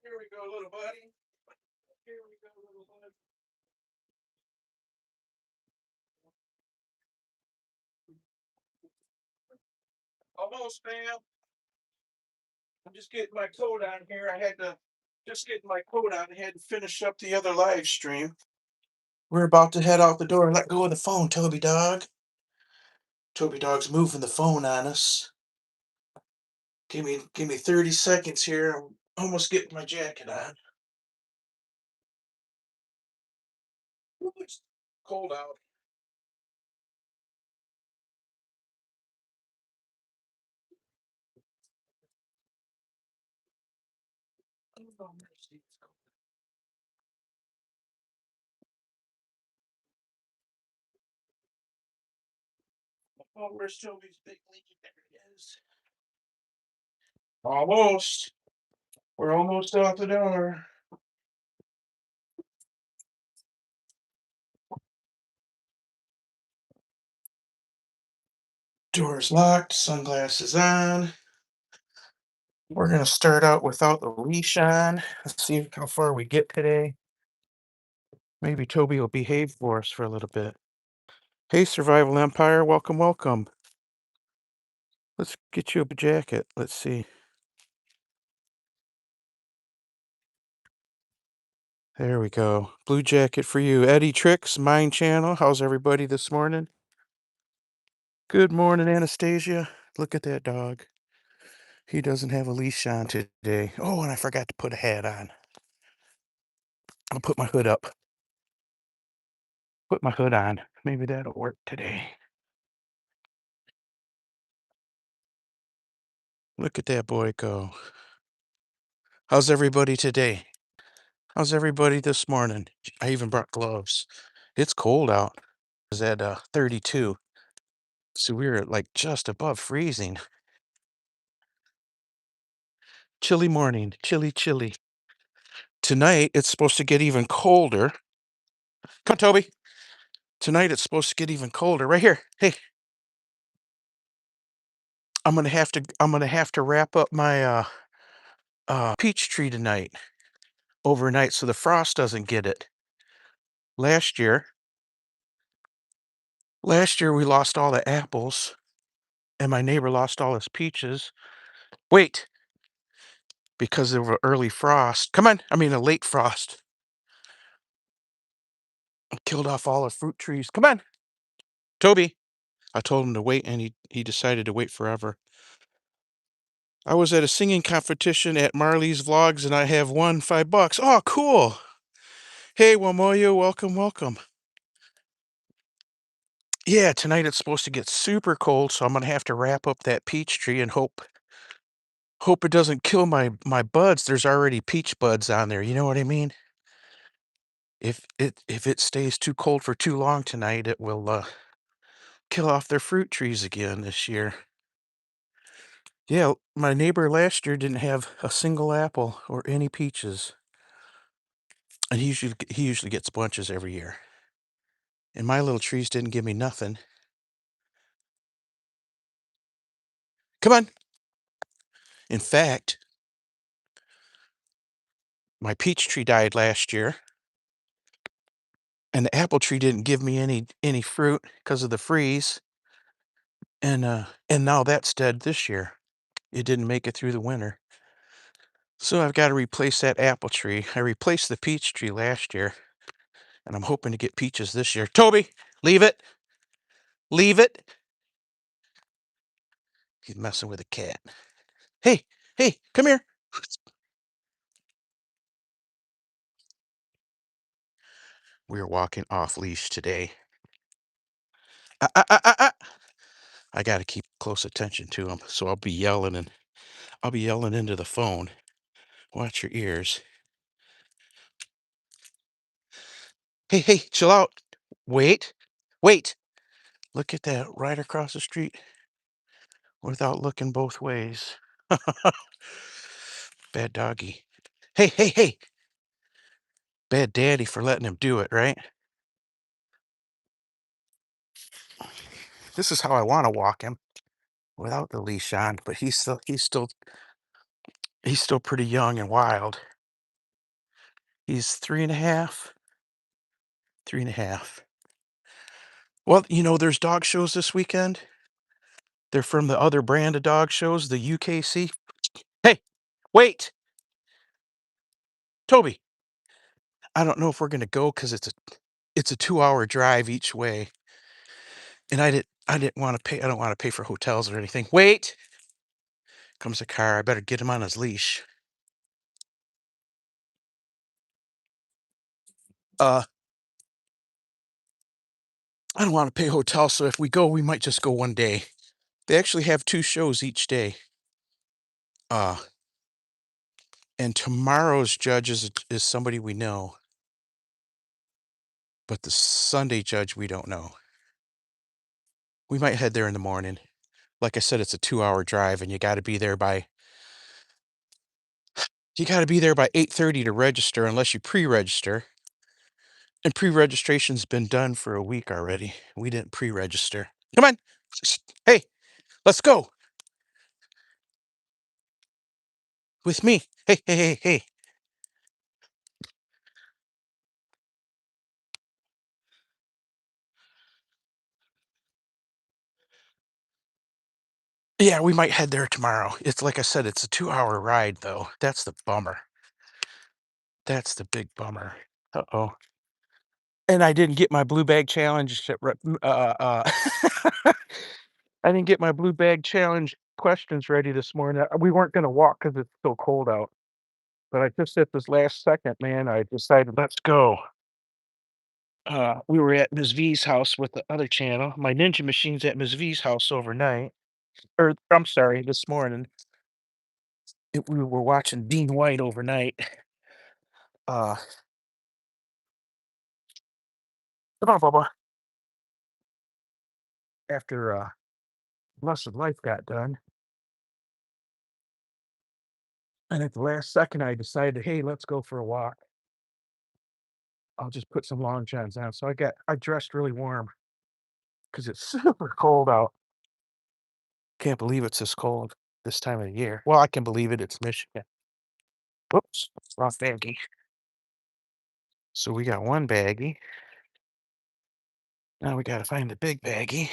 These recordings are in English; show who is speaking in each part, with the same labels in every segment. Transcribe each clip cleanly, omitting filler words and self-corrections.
Speaker 1: Here we go, little buddy. Here we go, little buddy. Almost, fam. I'm just getting my coat on here. I had to just get my coat on. I had to finish up the other live stream. We're about to head out the door. Let go of the phone, Toby Dog. Toby Dog's moving the phone on us. Give me 30 seconds here. I'm almost getting my jacket on. Ooh, it's cold out. Oh, mercy, it's cold. Oh, where's Toby's big leaky? There he is. Almost. We're almost out the door. Door's locked, sunglasses on. We're going to start out without the leash on. Let's see how far we get today. Maybe Toby will behave for us for a little bit. Hey, Survival Empire, welcome, welcome. Let's get you a jacket. Let's see. There we go. Blue jacket for you. Eddie Tricks, Mine Channel. How's everybody this morning? Good morning, Anastasia. Look at that dog. He doesn't have a leash on today. Oh, and I forgot to put a hat on. I'll put my hood up. Put my hood on. Maybe that'll work today. Look at that boy go. How's everybody today? How's everybody this morning? I even brought gloves. It's cold out. It was at 32. So we were like just above freezing. Chilly morning. Chilly, chilly. Tonight it's supposed to get even colder. Come on, Toby. Tonight it's supposed to get even colder. Right here. Hey. I'm gonna have to wrap up my peach tree tonight. Overnight so the frost doesn't get it. Last year we lost all the apples and my neighbor lost all his peaches. Wait, because of an early frost. Come on, I mean a late frost. Killed off all the fruit trees. Come on, Toby. I told him to wait and he decided to wait forever. I was at a singing competition at Marley's Vlogs and I have won $5. Oh, cool. Hey, Wamoyo, welcome, welcome. Yeah, tonight it's supposed to get super cold, so I'm gonna have to wrap up that peach tree and hope it doesn't kill my buds. There's already peach buds on there, you know what I mean? If it stays too cold for too long tonight, it will kill off their fruit trees again this year. Yeah, my neighbor last year didn't have a single apple or any peaches, and he usually gets bunches every year. And my little trees didn't give me nothing. Come on. In fact, my peach tree died last year, and the apple tree didn't give me any fruit because of the freeze, and now that's dead this year. It didn't make it through the winter. So I've got to replace that apple tree. I replaced the peach tree last year, and I'm hoping to get peaches this year. Toby, leave it. Leave it. He's messing with a cat. Hey, hey, come here. We're walking off leash today. Ah, ah, ah, ah, ah. I got to keep close attention to him, so I'll be yelling into the phone. Watch your ears. Hey, hey, chill out. Wait, wait. Look at that right across the street without looking both ways. Bad doggy. Hey, hey, hey. Bad daddy for letting him do it, right? This is how I want to walk him without the leash on, but he's still pretty young and wild. He's 3.5. 3.5. Well, there's dog shows this weekend. They're from the other brand of dog shows, the UKC. Hey, wait, Toby. I don't know if we're gonna go because it's a 2-hour drive each way, and I didn't want to pay. I don't want to pay for hotels or anything. Wait, comes a car. I better get him on his leash. Uh, I don't want to pay hotel, so if we go, we might just go one day. They actually have 2 shows each day. Uh, and tomorrow's judge is somebody we know, but the Sunday judge we don't know. We might head there in the morning. Like I said, it's a 2-hour drive, and you gotta be there by 8:30 to register unless you pre-register. And pre-registration's been done for a week already. We didn't pre-register. Come on. Hey, let's go with me. Hey, hey, hey, hey. Yeah, we might head there tomorrow. It's like I said, it's a 2-hour ride though. That's the bummer. That's the big bummer. Uh-oh. And I didn't get my blue bag challenge I didn't get my blue bag challenge questions ready this morning. We weren't gonna walk because it's so cold out. But I just at this last second, man, I decided, let's go. We were at Ms. V's house with the other channel. My Ninja Machine's at Ms. V's house overnight. Or I'm sorry, this morning. We were watching Dean White overnight. Uh, come on, Bubba. After Lust of Life got done. And at the last second, I decided, hey, let's go for a walk. I'll just put some long johns on. So I dressed really warm because it's super cold out. Can't believe it's this cold this time of the year. Well, I can believe it. It's Michigan. Whoops, wrong baggie. So we got one baggie. Now we gotta find the big baggie.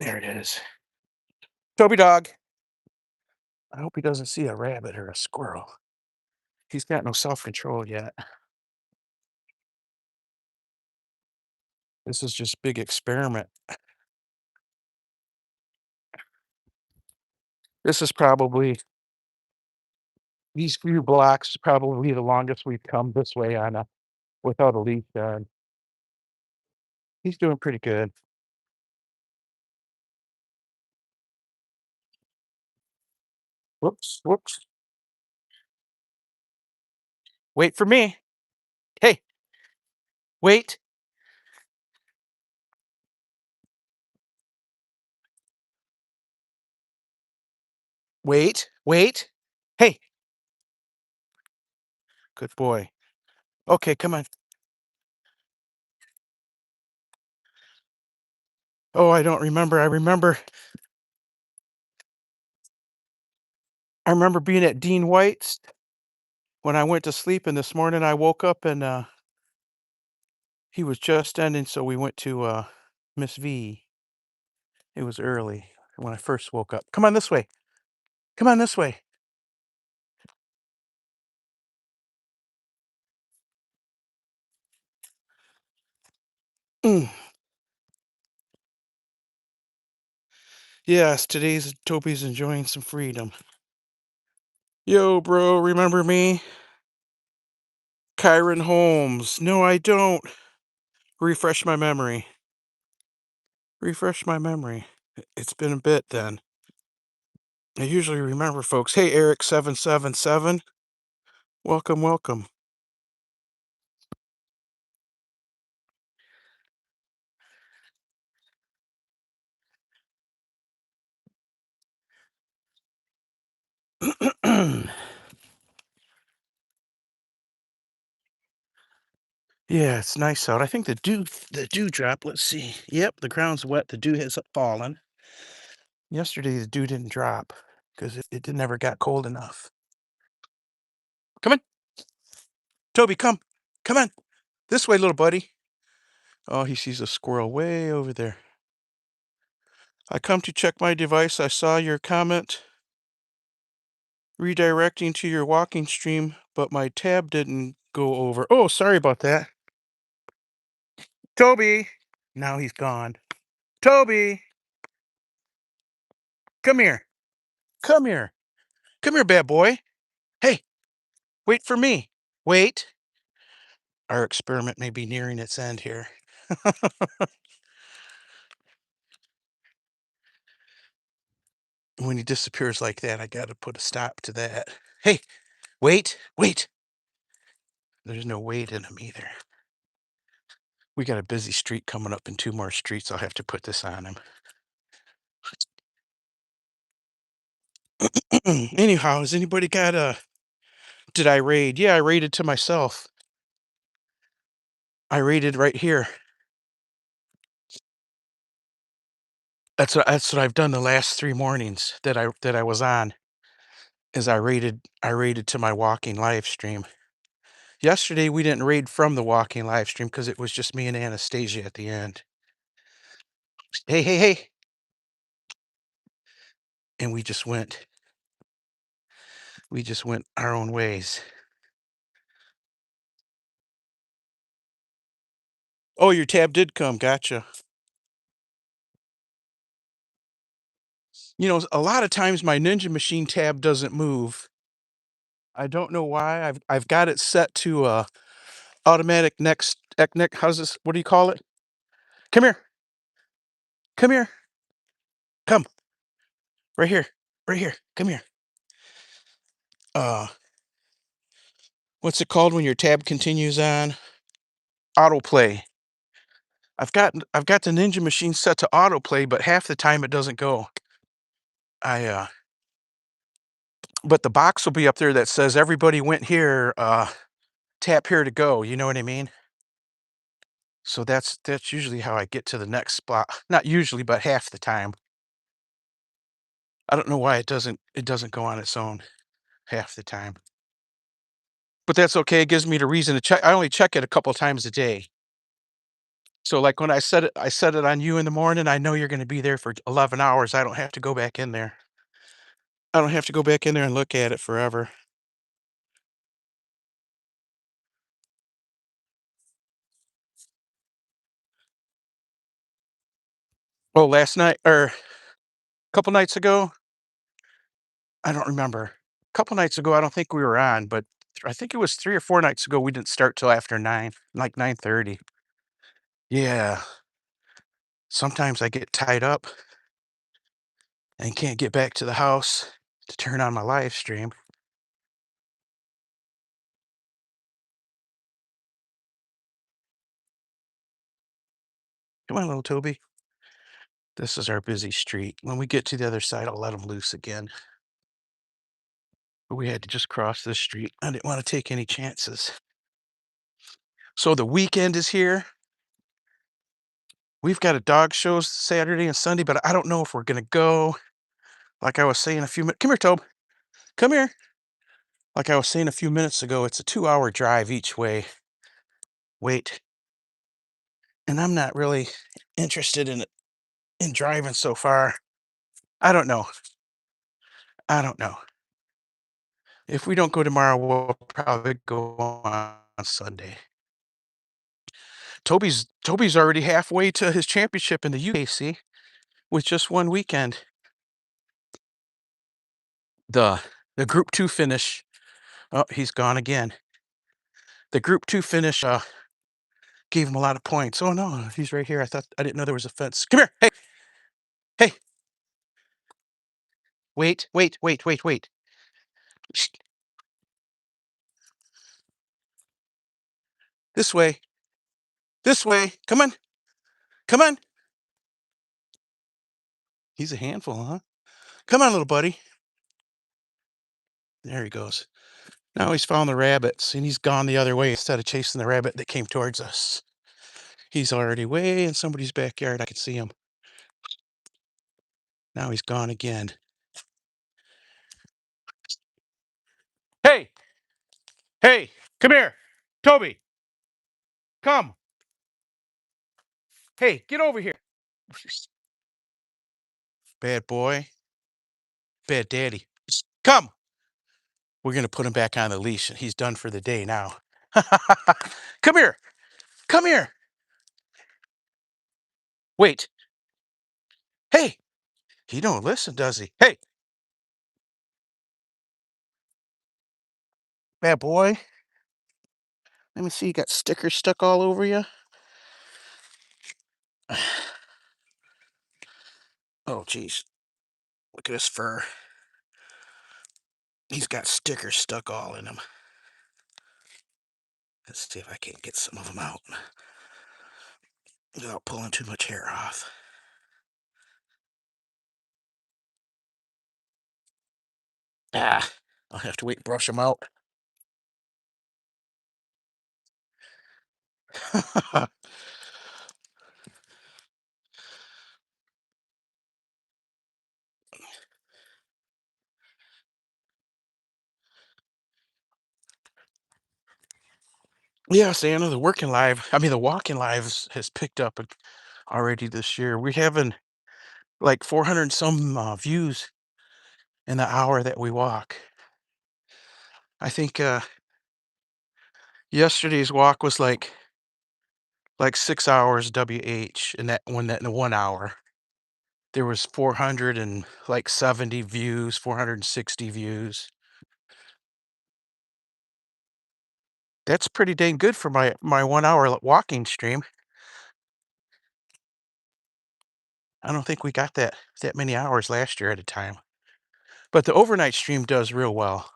Speaker 1: There it is. Toby Dog. I hope he doesn't see a rabbit or a squirrel. He's got no self-control yet. This is just big experiment. This is probably these few blocks is probably the longest we've come this way on a without a leash on. He's doing pretty good. Whoops, whoops. Wait for me. Hey, wait. Wait, wait. Hey, good boy. Okay, come on. Oh, I don't remember. I remember being at Dean White's when I went to sleep, and this morning I woke up and he was just ending, so we went to Miss V. It was early when I first woke up. Come on this way. Come on this way. Mm. Yes, today's Toby's enjoying some freedom. Yo, bro, remember me? Kyron Holmes. No, I don't. Refresh my memory. Refresh my memory. It's been a bit then. I usually remember folks. Hey, Eric777. Welcome, welcome. Yeah, it's nice out. I think the dew drop, let's see. Yep, the ground's wet. The dew has fallen. Yesterday the dew didn't drop because it never got cold enough. Come on. Toby, come. Come on. This way, little buddy. Oh, he sees a squirrel way over there. I come to check my device. I saw your comment redirecting to your walking stream, but my tab didn't go over. Oh, sorry about that. Toby. Now he's gone. Toby, come here. Come here. Come here, bad boy. Hey, wait for me. Wait. Our experiment may be nearing its end here. When he disappears like that, I got to put a stop to that. Hey, wait, wait. There's no wait in him either. We got a busy street coming up in two more streets. I'll have to put this on him. Anyhow, has anybody got a? Did I raid? Yeah, I raided to myself. I raided right here. That's what I've done the last 3 mornings that I was on, is I raided to my walking live stream. Yesterday, we didn't raid from the walking live stream because it was just me and Anastasia at the end. Hey, hey, hey! And we just went our own ways. Oh, your tab did come, gotcha. A lot of times my Ninja Machine tab doesn't move. I don't know why. I've got it set to, automatic next, how's this, what do you call it? Come here, come here, come, right here, right here, come here. Uh, what's it called when your tab continues on? Autoplay. I've got the Ninja Machine set to autoplay, but half the time it doesn't go. I, but the box will be up there that says, "Everybody went here, tap here to go," you know what I mean? So that's usually how I get to the next spot. Not usually, but half the time. I don't know why it doesn't go on its own half the time. But that's okay, it gives me the reason to check. I only check it a couple times a day. So, like, when I set it on you in the morning, I know you're gonna be there for 11 hours, I don't have to go back in there. I don't have to go back in there and look at it forever. Oh, last night or a couple nights ago, I don't remember. A couple nights ago, I don't think we were on, but I think it was 3 or 4 nights ago, we didn't start till after 9, like 9:30. Yeah. Sometimes I get tied up and can't get back to the house to turn on my live stream. Come on, little Toby. This is our busy street. When we get to the other side, I'll let him loose again. But we had to just cross this street. I didn't want to take any chances. So the weekend is here. We've got a dog shows Saturday and Sunday, but I don't know if we're gonna go. Like I was saying a few minutes. Come here, Tobe. Come here. Like I was saying a few minutes ago, it's a 2-hour drive each way. Wait. And I'm not really interested in driving so far. I don't know. I don't know. If we don't go tomorrow, we'll probably go on Sunday. Toby's already halfway to his championship in the UKC with just one weekend. The the Group 2 finish. Oh, he's gone again. The Group 2 finish gave him a lot of points. Oh no, he's right here. I didn't know there was a fence. Come here. Hey, hey. Wait, wait, wait, wait, wait. Shh. This way. This way. Come on. Come on. He's a handful, huh? Come on, little buddy. There he goes. Now he's found the rabbits and he's gone the other way instead of chasing the rabbit that came towards us. He's already way in somebody's backyard. I can see him. Now he's gone again. Hey, hey, come here. Toby, come. Hey, get over here. Bad boy. Bad daddy. Come. We're going to put him back on the leash and he's done for the day now. Come here. Come here. Wait. Hey. He don't listen, does he? Hey. Bad boy. Let me see. You got stickers stuck all over you. Oh, geez. Look at his fur. He's got stickers stuck all in him. Let's see if I can't get some of them out without pulling too much hair off. Ah, I'll have to wait and brush them out. Yeah, Santa, the walking lives has picked up already this year. We're having like 400 and some views in the hour that we walk. I think yesterday's walk was like 6 hours WH, and that in 1 hour. There was 400 and like 70 views, 460 views. That's pretty dang good for my 1 hour walking stream. I don't think we got that many hours last year at a time. But the overnight stream does real well.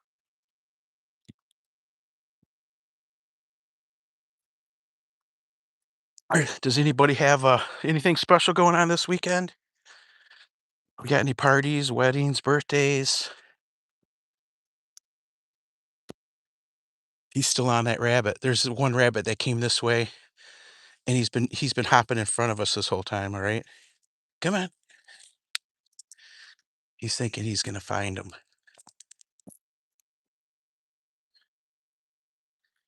Speaker 1: Does anybody have anything special going on this weekend? We got any parties, weddings, birthdays? He's still on that rabbit. There's one rabbit that came this way, and he's been hopping in front of us this whole time. All right, come on. He's thinking he's gonna find him.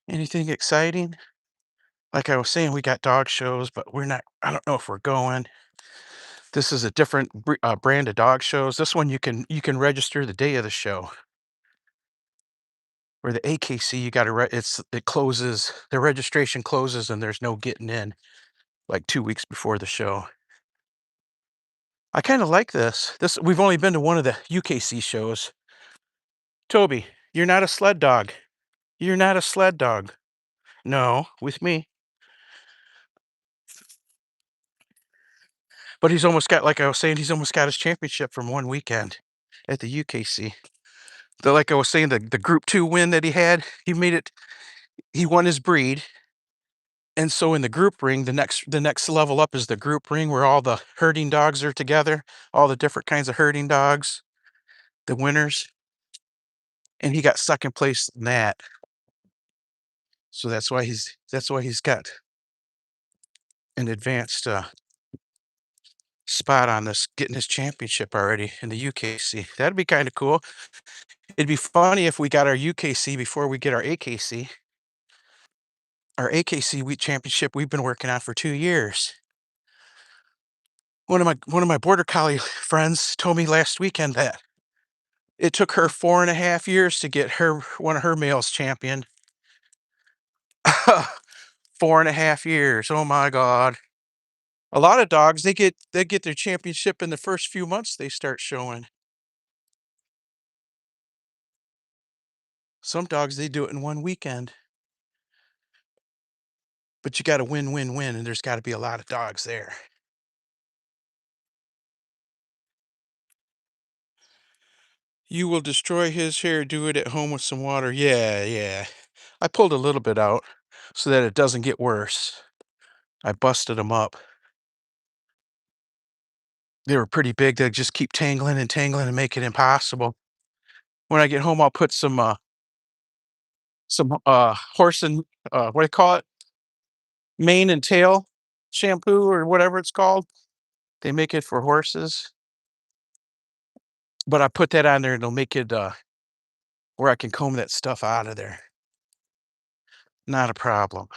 Speaker 1: Anything exciting? Like I was saying, we got dog shows, but we're not. I don't know if we're going. This is a different brand of dog shows. This one you can register the day of the show. Where the AKC, you got to it closes. The registration closes, and there's no getting in like 2 weeks before the show. I kind of like this. We've only been to one of the UKC shows. Toby, you're not a sled dog. You're not a sled dog. No, with me. But he's almost got, like I was saying, he's almost got his championship from one weekend at the UKC. Like I was saying, the Group 2 win that he had, he made it, he won his breed. And so in the group ring, the next level up is the group ring where all the herding dogs are together, all the different kinds of herding dogs, the winners. And he got second place in that. So that's why he's got an advanced spot on this, getting his championship already in the UKC. That'd be kind of cool. It'd be funny if we got our UKC before we get our AKC. Our AKC championship we've been working on for 2 years. One of my border collie friends told me last weekend that it took her 4.5 years to get her one of her males champion. 4.5 years. Oh my God. A lot of dogs, they get their championship in the first few months they start showing. Some dogs, they do it in one weekend. But you gotta win, win, win, and there's gotta be a lot of dogs there. You will destroy his hair, do it at home with some water. Yeah, yeah. I pulled a little bit out so that it doesn't get worse. I busted them up. They were pretty big. They'd just keep tangling and make it impossible. When I get home, I'll put some horse and what do you call it? Mane and tail shampoo or whatever it's called. They make it for horses. But I put that on there and it'll make it where I can comb that stuff out of there. Not a problem.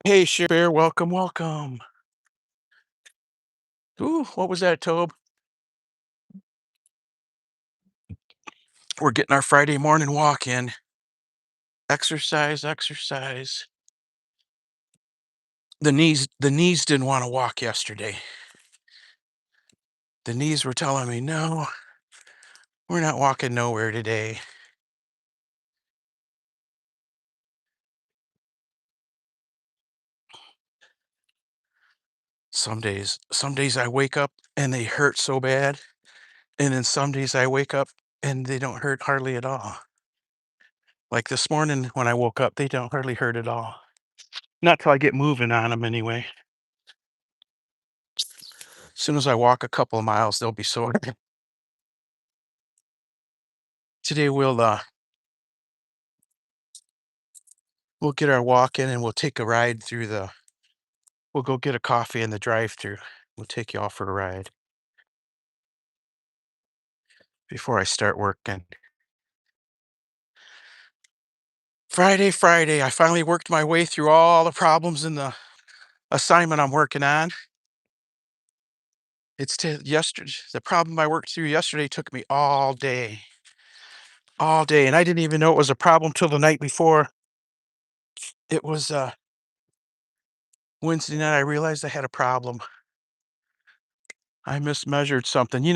Speaker 1: Hey, Bear, welcome, welcome. Ooh, what was that, Tobe? We're getting our Friday morning walk in. Exercise, exercise. The knees didn't want to walk yesterday. The knees were telling me, no, we're not walking nowhere today. Some days I wake up and they hurt so bad. And then some days I wake up and they don't hurt hardly at all. Like this morning when I woke up, they don't hardly hurt at all. Not till I get moving on them anyway. As soon as I walk a couple of miles, they'll be sore. Today we'll get our walk in and we'll take a ride through the we'll go get a coffee in the drive-through. We'll take you all for a ride before I start working. Friday, I finally worked my way through all the problems in the assignment I'm working on. Yesterday, the problem I worked through yesterday took me all day, and I didn't even know it was a problem till the night before. It was Wednesday night. I realized I had a problem. I mismeasured something.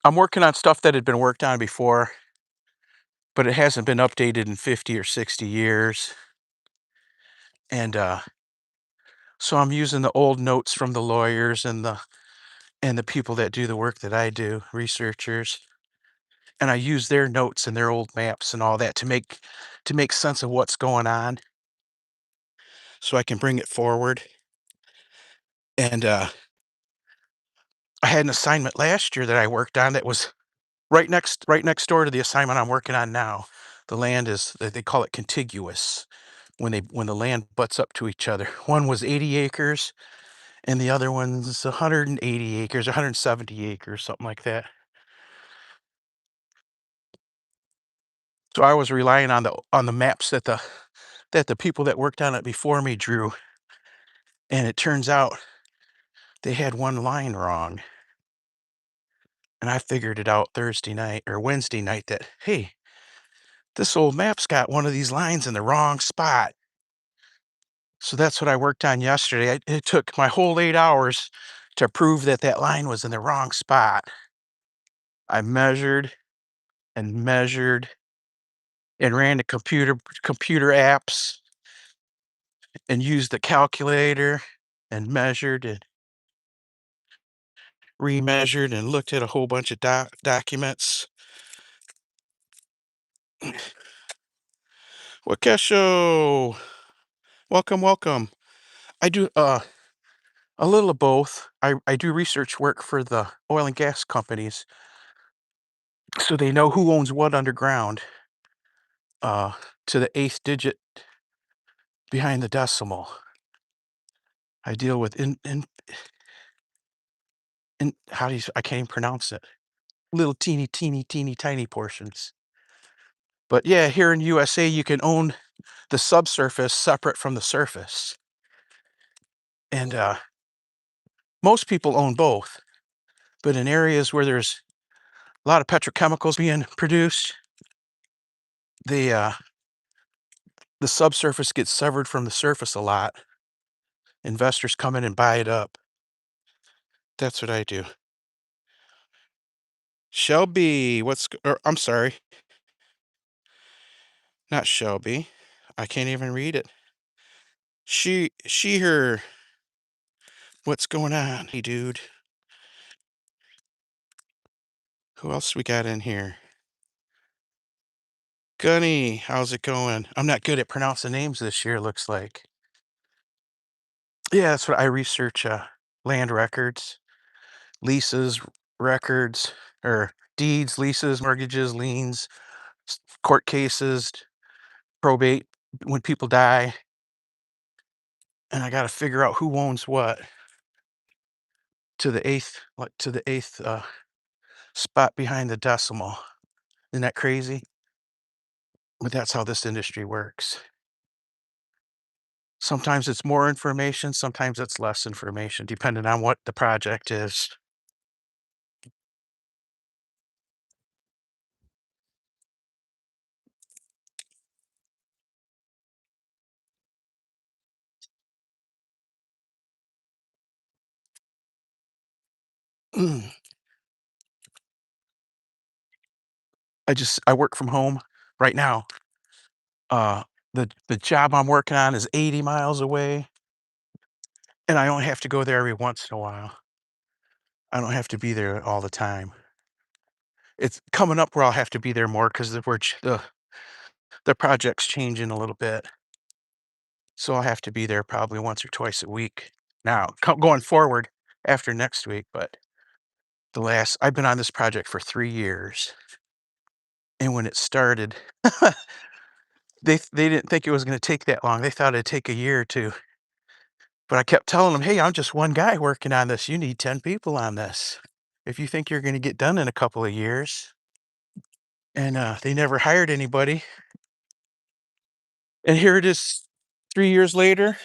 Speaker 1: I'm working on stuff that had been worked on before, but it hasn't been updated in 50 or 60 years. And so I'm using the old notes from the lawyers and the people that do the work that I do, researchers. And I use their notes and their old maps and all that to make sense of what's going on so I can bring it forward. And I had an assignment last year that I worked on that was right next door to the assignment I'm working on now. The land is they call it contiguous when the land butts up to each other. One was 80 acres and the other one's 180 acres, 170 acres, something like that. So I was relying on the maps that the people that worked on it before me drew, and it turns out they had one line wrong. And I figured it out Thursday night or Wednesday night that, hey, this old map's got one of these lines in the wrong spot. So that's what I worked on yesterday. It took my whole 8 hours to prove that that line was in the wrong spot. I measured and ran the computer apps and used the calculator and measured and remeasured and looked at a whole bunch of documents. Wakesho, welcome, welcome. I do a little of both. I do research work for the oil and gas companies, so they know who owns what underground, uh, to the eighth digit behind the decimal. I deal with in how do you I can't even pronounce it. Little teeny tiny portions. But yeah, here in USA, you can own the subsurface separate from the surface. And most people own both. But in areas where there's a lot of petrochemicals being produced, the uh, the subsurface gets severed from the surface a lot. Investors come in and buy it up. That's what I do. Shelby, I'm sorry, not Shelby. I can't even read it. Her. What's going on? Hey, dude. Who else we got in here? Gunny, how's it going? I'm not good at pronouncing names this year, looks like. Yeah, that's what I research, land records, leases, records, or deeds, leases, mortgages, liens, court cases, probate when people die, and I gotta figure out who owns what to the eighth, spot behind the decimal. Isn't that crazy? But that's how this industry works. Sometimes it's more information, sometimes it's less information, depending on what the project is. I work from home right now. Uh, the job I'm working on is 80 miles away, and I only have to go there every once in a while. I don't have to be there all the time. It's coming up where I'll have to be there more because the project's changing a little bit, so I'll have to be there probably once or twice a week now, going forward after next week. But I've been on this project for 3 years, and when it started, they didn't think it was gonna take that long. They thought it'd take a year or 2. But I kept telling them, "Hey, I'm just one guy working on this. You need 10 people on this. If you think you're gonna get done in a couple of years." And, they never hired anybody. And here it is 3 years later,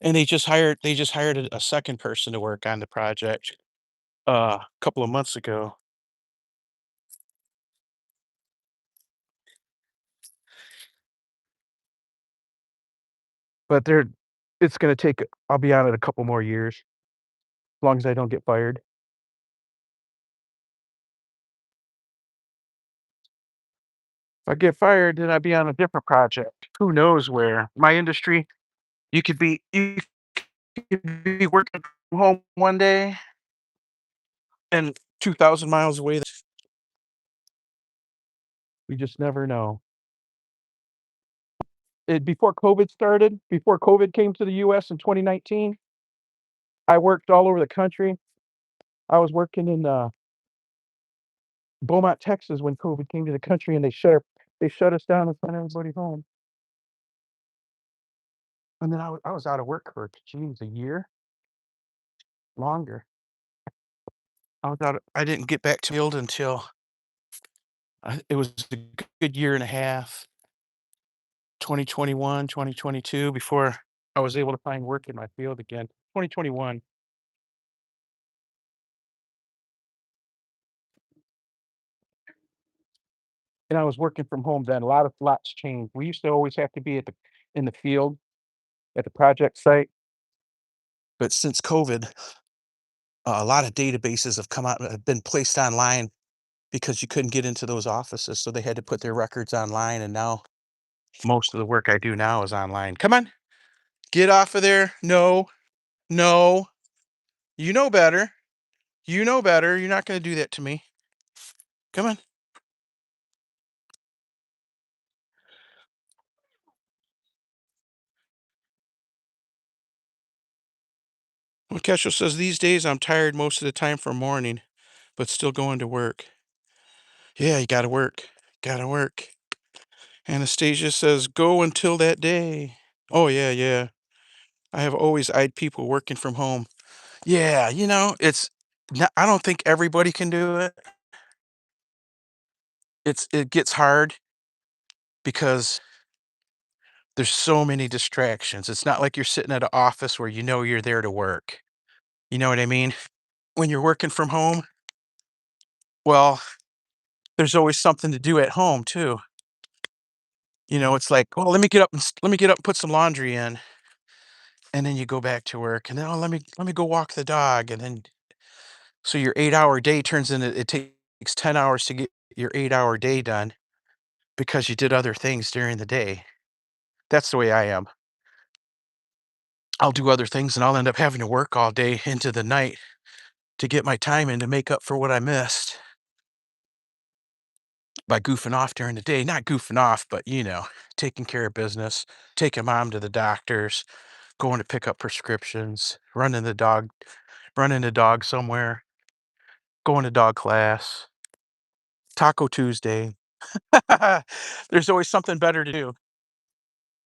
Speaker 1: and they just hired a second person to work on the project, a couple of months ago. But it's gonna take I'll be on it a couple more years, as long as I don't get fired. If I get fired, then I'd be on a different project. Who knows where? My industry, you could be working from home one day and 2,000 miles away. We just never know. Before COVID came to the US in 2019, I worked all over the country. I was working in, Beaumont, Texas when COVID came to the country, and they shut us down and sent everybody home. And then I was out of work for, geez, a year? Longer. I didn't get back to field until, it was a good year and a half, 2021, 2022, before I was able to find work in my field again. 2021. And I was working from home then. A lot of lots changed. We used to always have to be in the field, at the project site. But since COVID, a lot of databases have been placed online because you couldn't get into those offices, so they had to put their records online, and now most of the work I do now is online. Come on, get off of there. No, no, you know better. You know better. You're not going to do that to me. Come on. Well, Kesha says these days I'm tired most of the time from morning, but still going to work. Yeah, you got to work. Got to work. Anastasia says go until that day. Oh yeah, yeah. I have always eyed people working from home. Yeah, I don't think everybody can do it. It gets hard because there's so many distractions. It's not like you're sitting at an office where you know you're there to work. You know what I mean? When you're working from home, well, there's always something to do at home too. It's like, well, let me get up and put some laundry in, and then you go back to work, and then let me go walk the dog, and then so your 8-hour day turns into it takes 10 hours to get your 8-hour day done because you did other things during the day. That's the way I am. I'll do other things and I'll end up having to work all day into the night to get my time in to make up for what I missed by goofing off during the day. Not goofing off, but taking care of business, taking mom to the doctors, going to pick up prescriptions, running the dog somewhere, going to dog class, Taco Tuesday. There's always something better to do.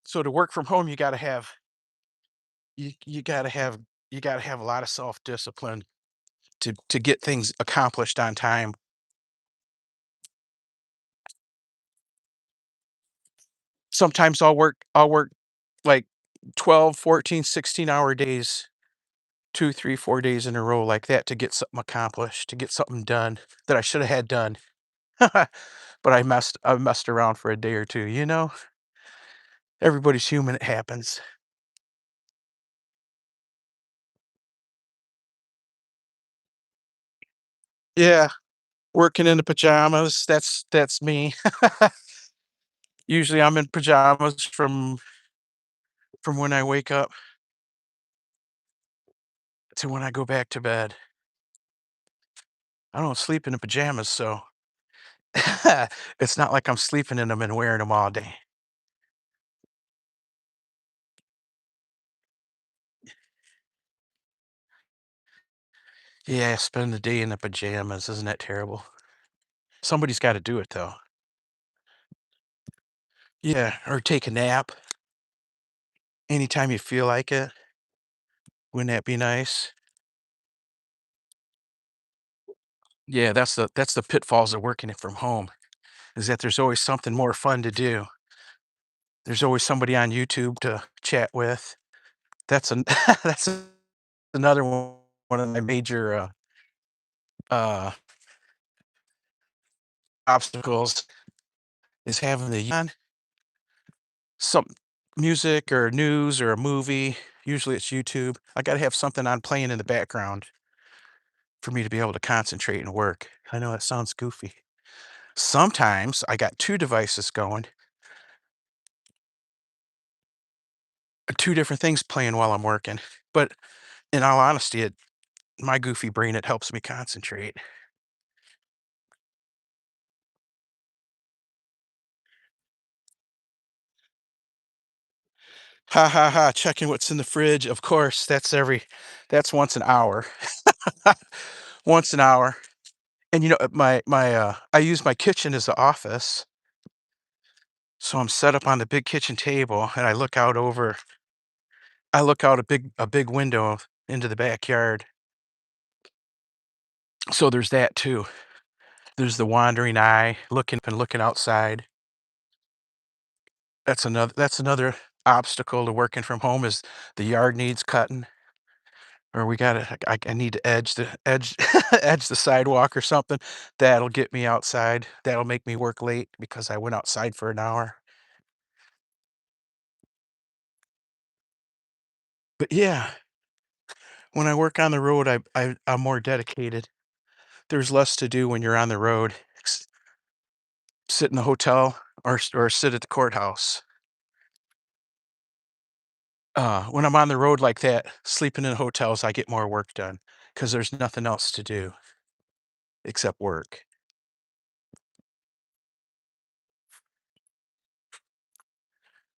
Speaker 1: So to work from home, you gotta have you gotta have a lot of self-discipline to get things accomplished on time. Sometimes I'll work like 12, 14, 16-hour days, 2, 3, 4 days in a row like that to get something accomplished, to get something done that I should have had done. But I messed around for a day or 2, you know? Everybody's human, it happens. Yeah, working in the pajamas, that's me. Usually I'm in pajamas from when I wake up to when I go back to bed. I don't sleep in the pajamas, so it's not like I'm sleeping in them and wearing them all day. Yeah, spend the day in the pajamas, isn't that terrible? Somebody's gotta do it, though. Yeah, or take a nap anytime you feel like it. Wouldn't that be nice? Yeah, that's the pitfalls of working it from home, is that there's always something more fun to do. There's always somebody on YouTube to chat with. That's an that's another one of my major, uh, obstacles is having the on some music or news or a movie. Usually it's YouTube. I gotta have something on playing in the background for me to be able to concentrate and work. I know that sounds goofy. Sometimes I got 2 devices going, 2 different things playing while I'm working, but in all honesty, my goofy brain, it helps me concentrate. Ha ha ha, checking what's in the fridge, of course, that's once an hour. Once an hour. And, I use my kitchen as the office, so I'm set up on the big kitchen table, and I look out a big window into the backyard. So there's that too. There's the wandering eye looking outside. That's another obstacle to working from home is the yard needs cutting, or I need to edge the sidewalk or something. That'll get me outside. That'll make me work late because I went outside for an hour. But yeah, when I work on the road, I'm more dedicated. There's less to do when you're on the road. Sit in the hotel or sit at the courthouse. When I'm on the road like that, sleeping in hotels, I get more work done because there's nothing else to do except work.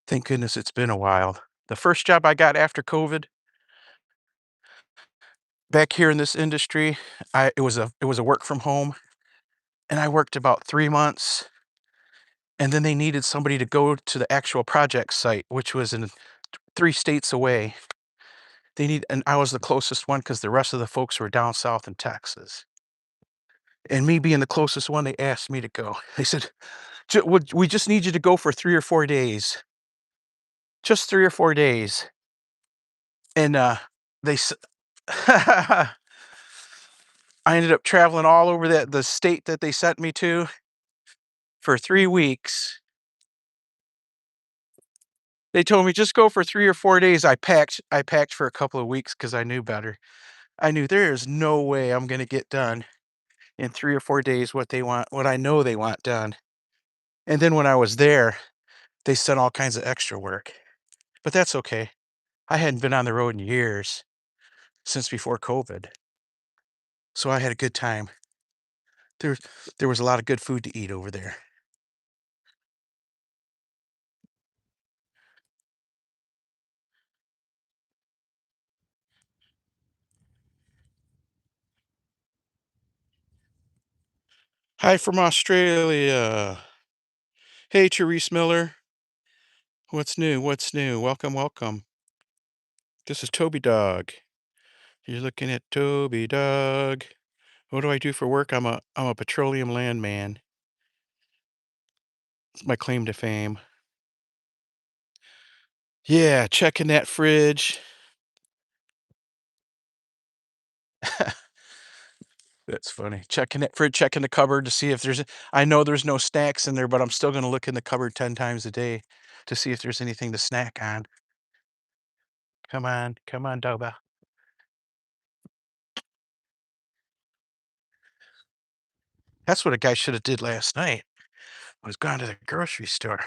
Speaker 1: Thank goodness it's been a while. The first job I got after COVID back here in this industry, it was a work from home, and I worked about 3 months, and then they needed somebody to go to the actual project site, which was in 3 states away. And I was the closest one because the rest of the folks were down south in Texas. And me being the closest one, they asked me to go. They said, we just need you to go for 3 or 4 days, just 3 or 4 days." And they, s- I ended up traveling all over the state that they sent me to for 3 weeks. They told me just go for 3 or 4 days. I packed for a couple of weeks because I knew better. I knew there is no way I'm going to get done in 3 or 4 days what I know they want done. And then when I was there, they sent all kinds of extra work. But that's okay. I hadn't been on the road in years, since before COVID. So I had a good time. There there was a lot of good food to eat over there. Hi from Australia. Hey, Therese Miller. What's new? What's new? Welcome, welcome. This is Toby Dog. You're looking at Toby Dog. What do I do for work? I'm a petroleum landman. It's my claim to fame. Yeah, checking that fridge. That's funny. Checking that fridge, checking the cupboard to see if I know there's no snacks in there, but I'm still gonna look in the cupboard 10 times a day to see if there's anything to snack on. Come on, Doba. That's what a guy should have did last night, was gone to the grocery store.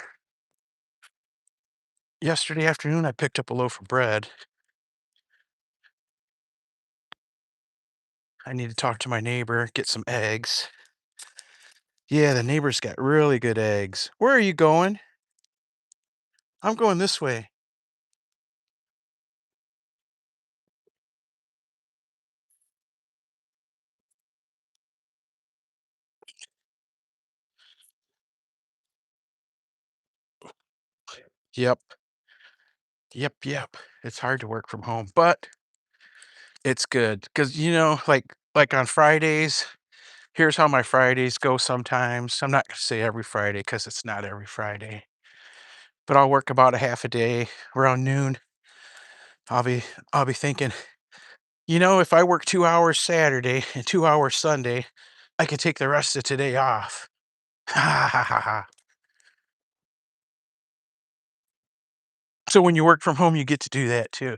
Speaker 1: Yesterday afternoon, I picked up a loaf of bread. I need to talk to my neighbor, get some eggs. Yeah, the neighbor's got really good eggs. Where are you going? I'm going this way. Yep, yep. It's hard to work from home, but it's good because like on Fridays, here's how my Fridays go sometimes. I'm not gonna say every Friday because it's not every Friday, but I'll work about a half a day. Around noon, I'll be I'll be thinking, if I work 2 hours Saturday and 2 hours Sunday, I could take the rest of today off. Ha ha ha ha. So when you work from home, you get to do that too.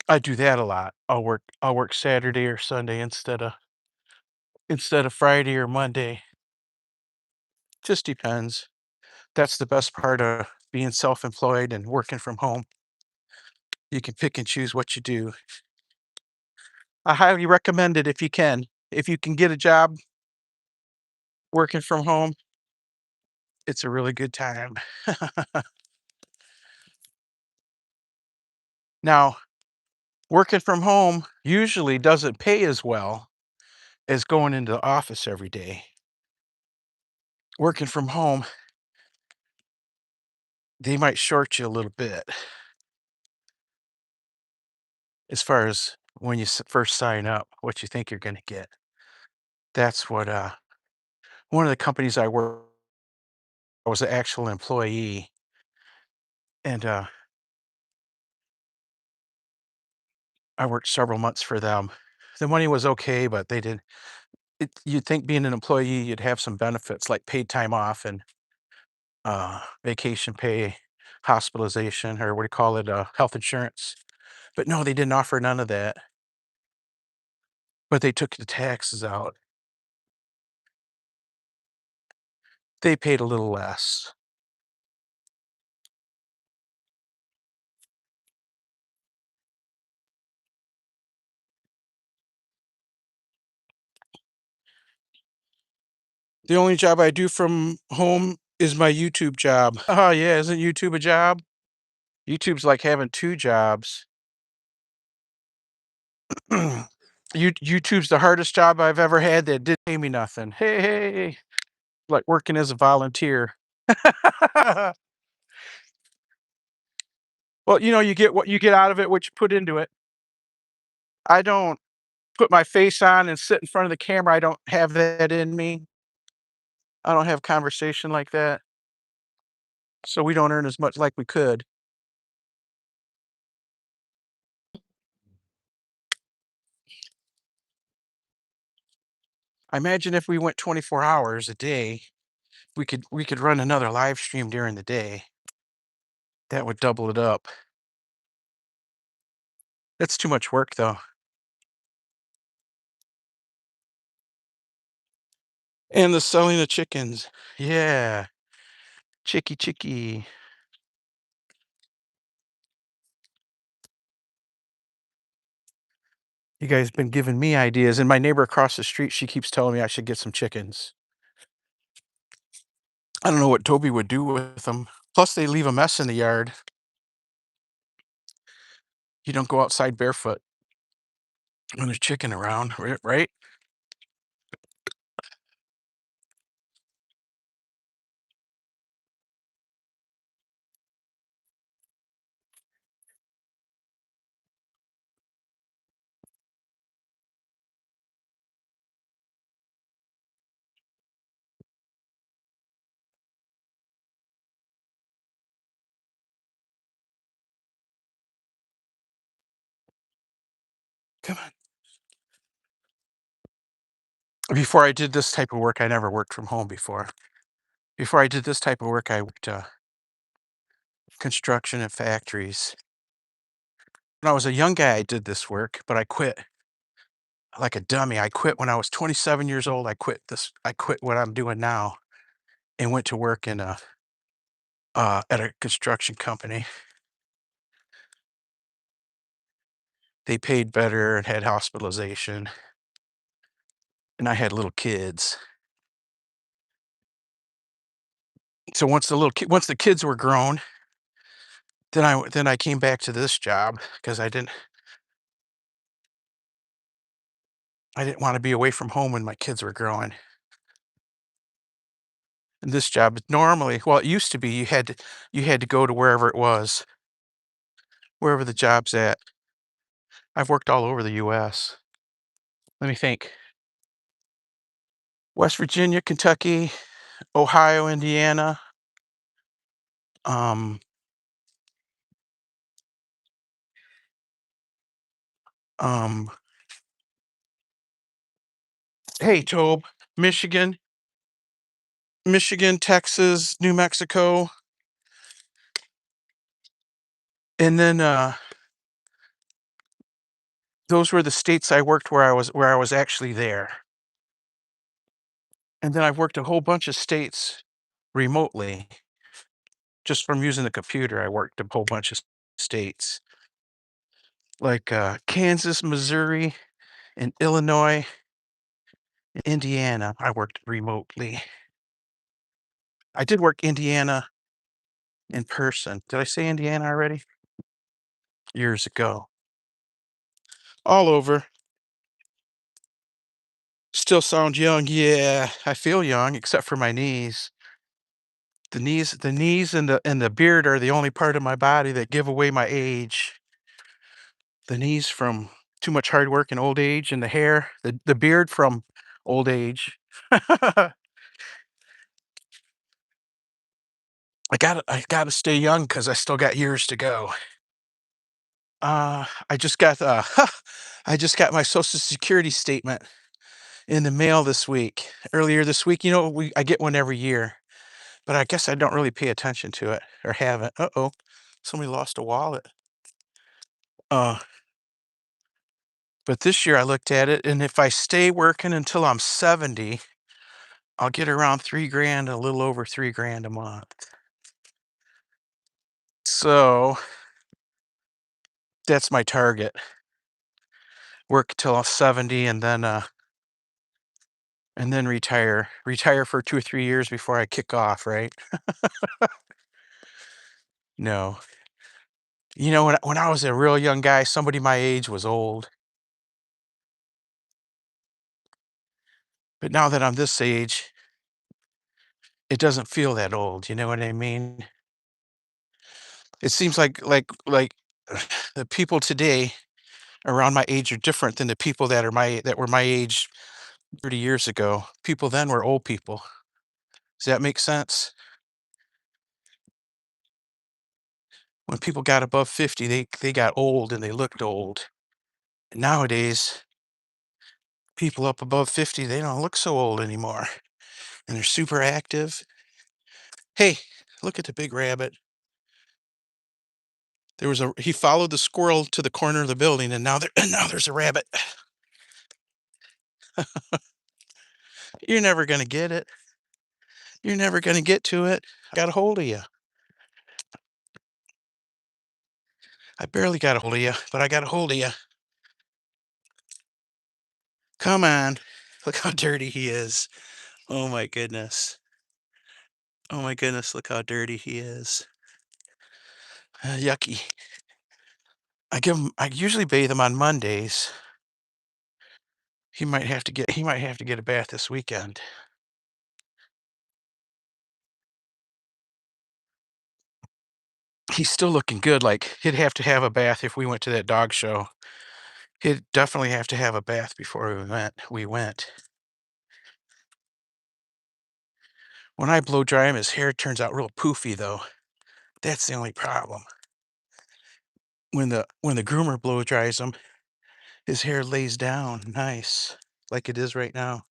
Speaker 1: I do that a lot. I'll work Saturday or Sunday instead of Friday or Monday. Just depends. That's the best part of being self-employed and working from home. You can pick and choose what you do. I highly recommend it if you can. If you can get a job working from home, it's a really good time. Now, working from home usually doesn't pay as well as going into the office every day. Working from home, they might short you a little bit as far as when you first sign up, what you think you're going to get. That's what one of the companies I was an actual employee, and I worked several months for them. The money was okay, but they did you'd think being an employee, you'd have some benefits like paid time off and vacation pay. hospitalization, or what do you call it, health insurance. But no, they didn't offer none of that, but they took the taxes out. They paid a little less. The only job I do from home is my YouTube job. Oh, yeah, isn't YouTube a job? YouTube's like having 2 jobs. YouTube's the hardest job I've ever had that didn't pay me nothing. Hey, hey, like working as a volunteer. Well, you get what you get out of it, what you put into it. I don't put my face on and sit in front of the camera. I don't have that in me. I don't have conversation like that. So we don't earn as much like we could. I imagine if we went 24 hours a day, we could run another live stream during the day. That would double it up. That's too much work though. And the selling the chickens. Yeah. Chicky chicky. You guys been giving me ideas, and my neighbor across the street, she keeps telling me I should get some chickens. I don't know what Toby would do with them. Plus, they leave a mess in the yard. You don't go outside barefoot when there's chicken around, right? Come on. Before I did this type of work, I never worked from home before. Before I did this type of work, I worked construction and factories. When I was a young guy, I did this work, but I quit like a dummy. I quit when I was 27 years old. I quit this. I quit what I'm doing now and went to work in a at a construction company. They paid better and had hospitalization, and I had little kids. So once the kids were grown, then I came back to this job because I didn't want to be away from home when my kids were growing. And this job normally, well, it used to be you had to go to wherever it was, wherever the job's at. I've worked all over the US. Let me think. West Virginia, Kentucky, Ohio, Indiana. Um, um, hey, Tobe, Michigan, Michigan, Texas, New Mexico, and then those were the states I worked where I was actually there. And then I've worked a whole bunch of states remotely just from using the computer. I worked a whole bunch of states like Kansas, Missouri, and Illinois, and Indiana. I worked remotely. I did work Indiana in person. Did I say Indiana already? Years ago. All over. Still sound young. Yeah, I feel young except for my knees. The knees and the beard are the only part of my body that give away my age. The knees from too much hard work and old age, and the hair, the beard from old age. I gotta stay young because I still got years to go. I just got I just got my Social Security statement in the mail this week. Earlier this week, I get one every year. but I guess I don't really pay attention to it or haven't. Uh-oh, somebody lost a wallet. Uh, but this year I looked at it, and if I stay working until I'm 70, I'll get around 3 grand, a little over 3 grand a month. So that's my target. Work till I'm 70 and then retire. Retire for 2 or 3 years before I kick off, right? No. You know, when I was a real young guy, somebody my age was old. But now that I'm this age, it doesn't feel that old, you know what I mean? It seems like the people today around my age are different than the people that were my age 30 years ago. People then were old people. Does that make sense? When people got above 50, they got old and they looked old. Nowadays, people up above 50, they don't look so old anymore, and they're super active. Hey, look at the big rabbit. He followed the squirrel to the corner of the building, and now and now there's a rabbit. You're never gonna get it. You're never gonna get to it. I got a hold of you. I barely got a hold of you, but I got a hold of you. Come on. Look how dirty he is. Oh my goodness. Oh my goodness, look how dirty he is. Yucky. I usually bathe him on Mondays. He might have to get a bath this weekend. He's still looking good, like, he'd have to have a bath if we went to that dog show. He'd definitely have to have a bath before we went. When I blow dry him, his hair turns out real poofy, though. That's the only problem. When the groomer blow dries him, his hair lays down nice, like it is right now.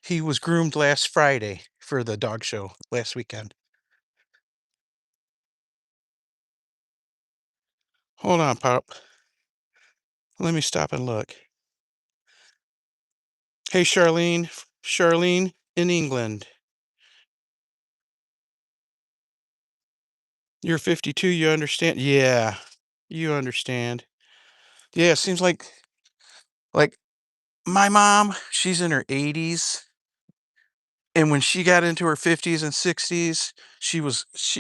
Speaker 1: He was groomed last Friday for the dog show last weekend. Hold on, Pop. Let me stop and look. Hey, Charlene. Charlene in England. You're 52, you understand? Yeah, you understand. Yeah, it seems like my mom, she's in her 80s, and when she got into her 50s and 60s,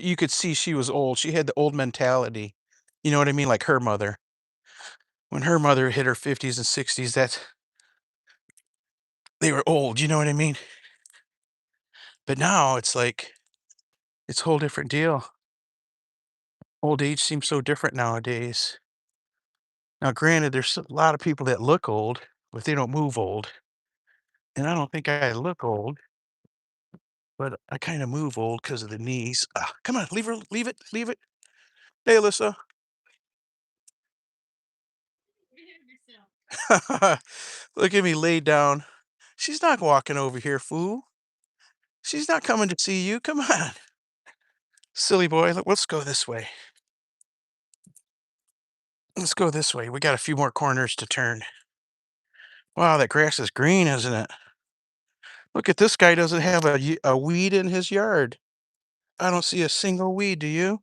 Speaker 1: you could see she was old. She had the old mentality. You know what I mean? Like her mother. When her mother hit her 50s and 60s, they were old, you know what I mean? But now it's a whole different deal. Old age seems so different nowadays. Now, granted, there's a lot of people that look old, but they don't move old. And I don't think I look old, but I kind of move old because of the knees. Ah, come on, leave it, leave it. Hey, Alyssa. Look at me laid down. She's not walking over here, fool. She's not coming to see you. Come on. Silly boy. Let's go this way. Let's go this way. We got a few more corners to turn. Wow, that grass is green, isn't it? Look at this guy doesn't have a weed in his yard. I don't see a single weed, do you?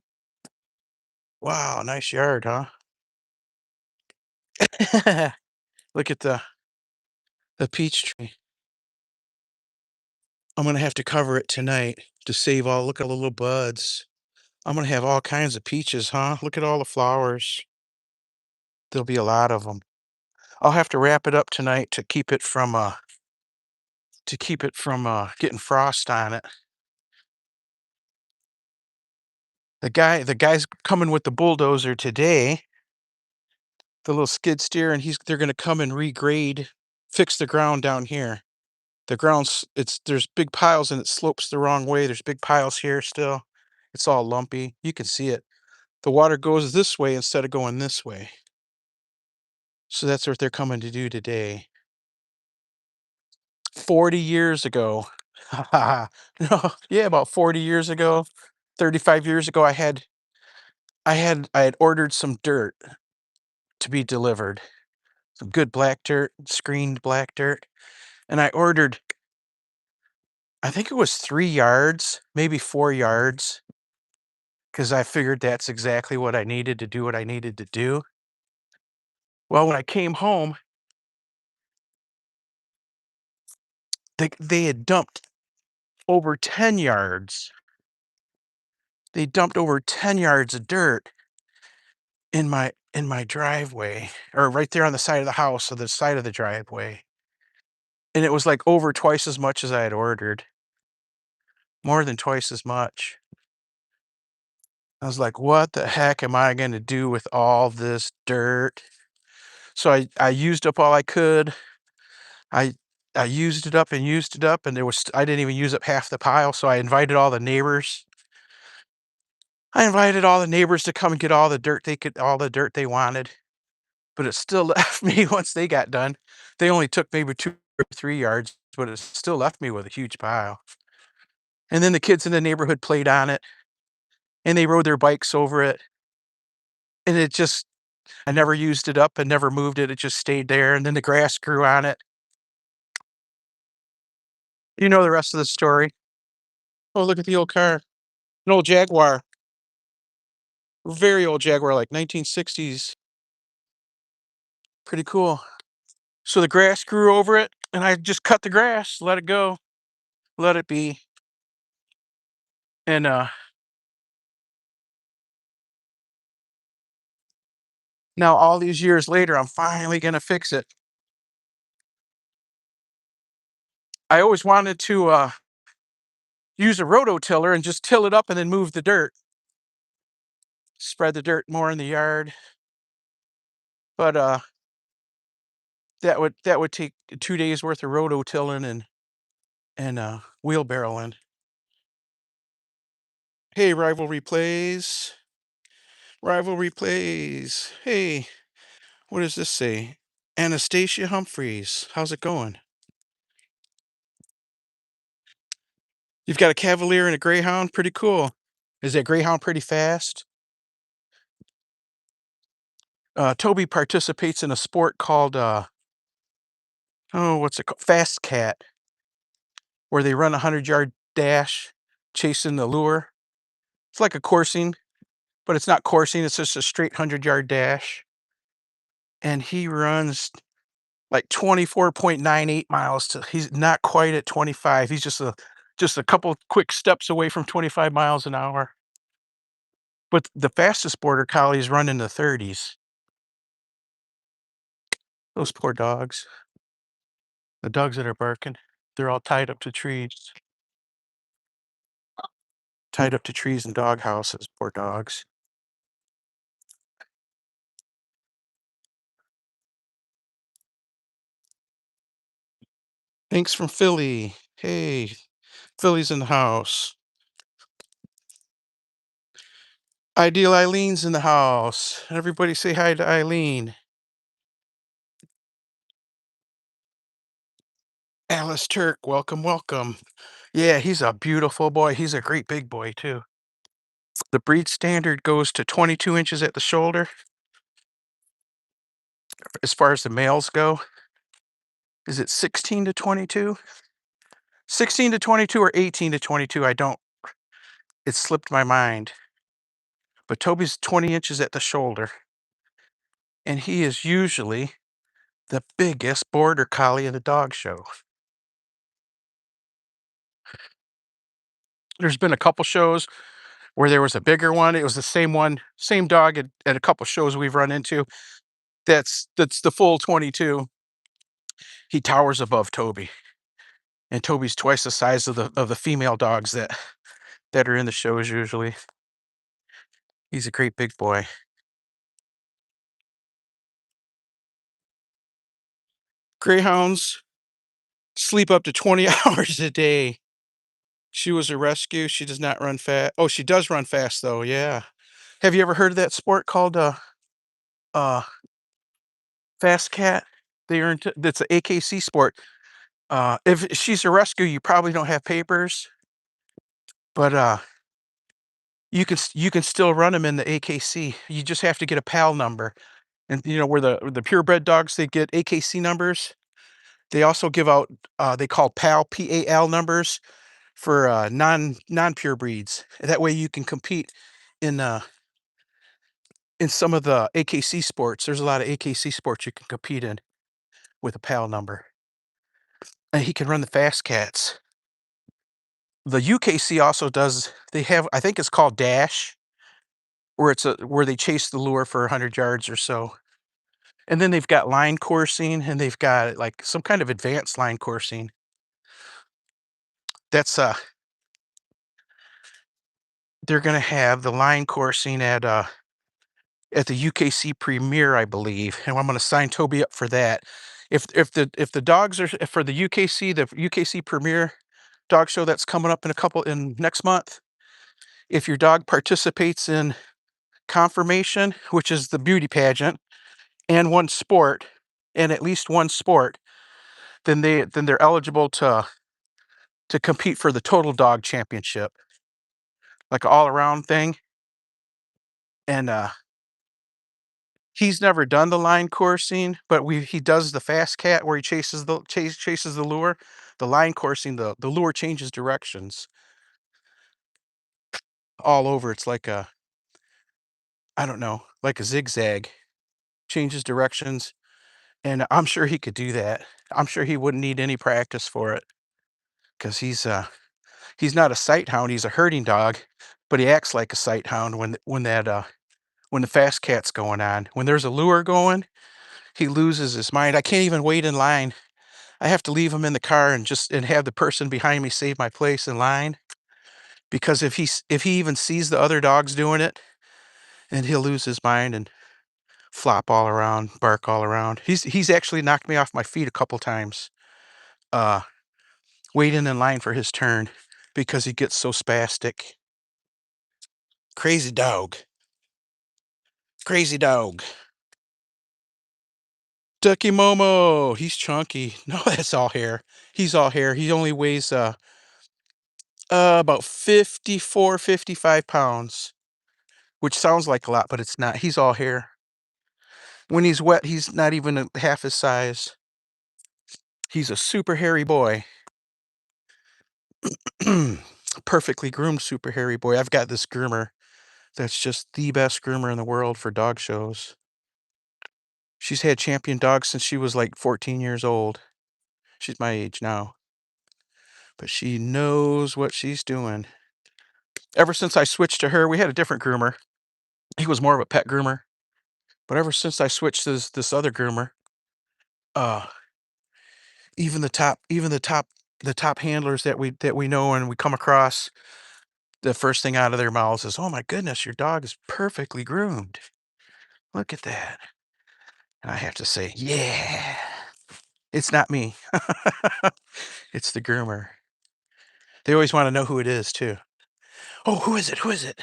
Speaker 1: Wow, nice yard, huh? Look at the peach tree. I'm gonna have to cover it tonight to save all look at all the little buds. I'm gonna have all kinds of peaches, huh? Look at all the flowers. There'll be a lot of them. I'll have to wrap it up tonight to keep it from getting frost on it. The guy's coming with the bulldozer today, the little skid steer, and they're gonna come and regrade, fix the ground down here. The ground's there's big piles and it slopes the wrong way. There's big piles here still. It's all lumpy. You can see it. The water goes this way instead of going this way. So that's what they're coming to do today. 40 years ago. No, yeah, about 40 years ago, 35 years ago, I had ordered some dirt to be delivered, some good black dirt, screened black dirt, and I ordered, I think it was 3 yards, maybe 4 yards, because I figured that's exactly what I needed to do what I needed to do. Well, when I came home, they had dumped over 10 yards. They dumped over 10 yards of dirt in my driveway, or right there on the side of the house, or the side of the driveway. And it was like over twice as much as I had ordered, more than twice as much. I was like, what the heck am I going to do with all this dirt? So I used up all I could. I I used it up, and there was I didn't even use up half the pile. So I invited all the neighbors. I invited all the neighbors to come and get all the dirt they wanted. But it still left me once they got done. They only took maybe 2 or 3 yards, but it still left me with a huge pile. And then the kids in the neighborhood played on it, and they rode their bikes over it, and it just I never used it up and never moved it, it just stayed there, and then the grass grew on it. You know the rest of the story. Oh, look at the old car. An old Jaguar, very old Jaguar, like 1960s. Pretty cool. So the grass grew over it, and I just cut the grass, let it go, let it be, and, now all these years later, I'm finally gonna fix it. I always wanted to, use a rototiller and just till it up and then move the dirt, spread the dirt more in the yard, but, that would take 2 days worth of rototilling and, wheelbarrowing. "Hey, Rivalry Plays. Rivalry Plays. Hey, what does this say? Anastasia Humphreys. How's it going? You've got a Cavalier and a Greyhound? Pretty cool. Is that Greyhound pretty fast?" Toby participates in a sport called, oh, what's it called? Fast Cat, where they run a 100-yard dash chasing the lure. It's like a coursing, but it's not coursing, it's just a straight 100-yard dash. And he runs like 24.98 miles to he's not quite at 25. He's just a couple quick steps away from 25 miles an hour. But the fastest border collies run in the 30s. Those poor dogs. The dogs that are barking, they're all tied up to trees. Tied up to trees and dog houses, poor dogs. Thanks from Philly. Hey, Philly's in the house. Ideal Eileen's in the house. Everybody say hi to Eileen. Alice Turk, welcome, welcome. Yeah, he's a beautiful boy. He's a great big boy, too. The breed standard goes to 22 inches at the shoulder as far as the males go. Is it 16 to 22? 16 to 22 or 18 to 22? I don't, it slipped my mind. But Toby's 20 inches at the shoulder, and he is usually the biggest border collie in the dog show. There's been a couple shows where there was a bigger one. It was the same one, same dog at a couple shows we've run into. That's the full 22. He towers above Toby, and Toby's twice the size of the female dogs that are in the shows usually. He's a great big boy. Greyhounds sleep up to 20 hours a day. She was a rescue. She does not run fast. Oh, she does run fast though. Yeah. Have you ever heard of that sport called uh fast cat? That's an AKC sport. If she's a rescue, you probably don't have papers, but, you can still run them in the AKC. You just have to get a PAL number, and, where the purebred dogs, they get AKC numbers. They also give out, they call PAL, PAL numbers for, non-pure breeds. That way you can compete in, in some of the AKC sports. There's a lot of AKC sports you can compete in with a PAL number, and he can run the fast cats. The UKC also does, they have, I think it's called Dash, where they chase the lure for 100 yards or so. And then they've got line coursing, and they've got, like, some kind of advanced line coursing. That's, they're gonna have the line coursing at the UKC Premier, I believe, and I'm gonna sign Toby up for that. If the dogs are for the UKC Premier dog show that's coming up in next month, if your dog participates in conformation, which is the beauty pageant, and one sport, and at least one sport, then they're eligible to compete for the total dog championship, like an all around thing. And he's never done the line coursing, but he does the fast cat where he chases the lure. The line coursing, the lure changes directions all over. It's like a, I don't know, like a zigzag, changes directions. And I'm sure he could do that. I'm sure he wouldn't need any practice for it because he's not a sight hound. He's a herding dog, but he acts like a sight hound when the fast cat's going on. When there's a lure going, he loses his mind. I can't even wait in line. I have to leave him in the car and have the person behind me save my place in line, because if he even sees the other dogs doing it, and he'll lose his mind and flop all around, bark all around. He's actually knocked me off my feet a couple times, uh, waiting in line for his turn because he gets so spastic. Crazy dog. Crazy dog. Ducky Momo. He's chunky. No, that's all hair. He's all hair. He only weighs about 54, 55 pounds, which sounds like a lot, but it's not. He's all hair. When he's wet, he's not even half his size. He's a super hairy boy. Perfectly groomed super hairy boy. I've got this groomer that's just the best groomer in the world for dog shows. She's had champion dogs since she was like 14 years old. She's my age now, but she knows what she's doing. Ever since I switched to her, we had a different groomer. He was more of a pet groomer. But ever since I switched to this other groomer, uh, the top handlers that we know and we come across, the first thing out of their mouths is, "Oh my goodness, your dog is perfectly groomed. Look at that." And I have to say, "Yeah, it's not me. It's the groomer." They always want to know who it is too. "Oh, who is it? Who is it?"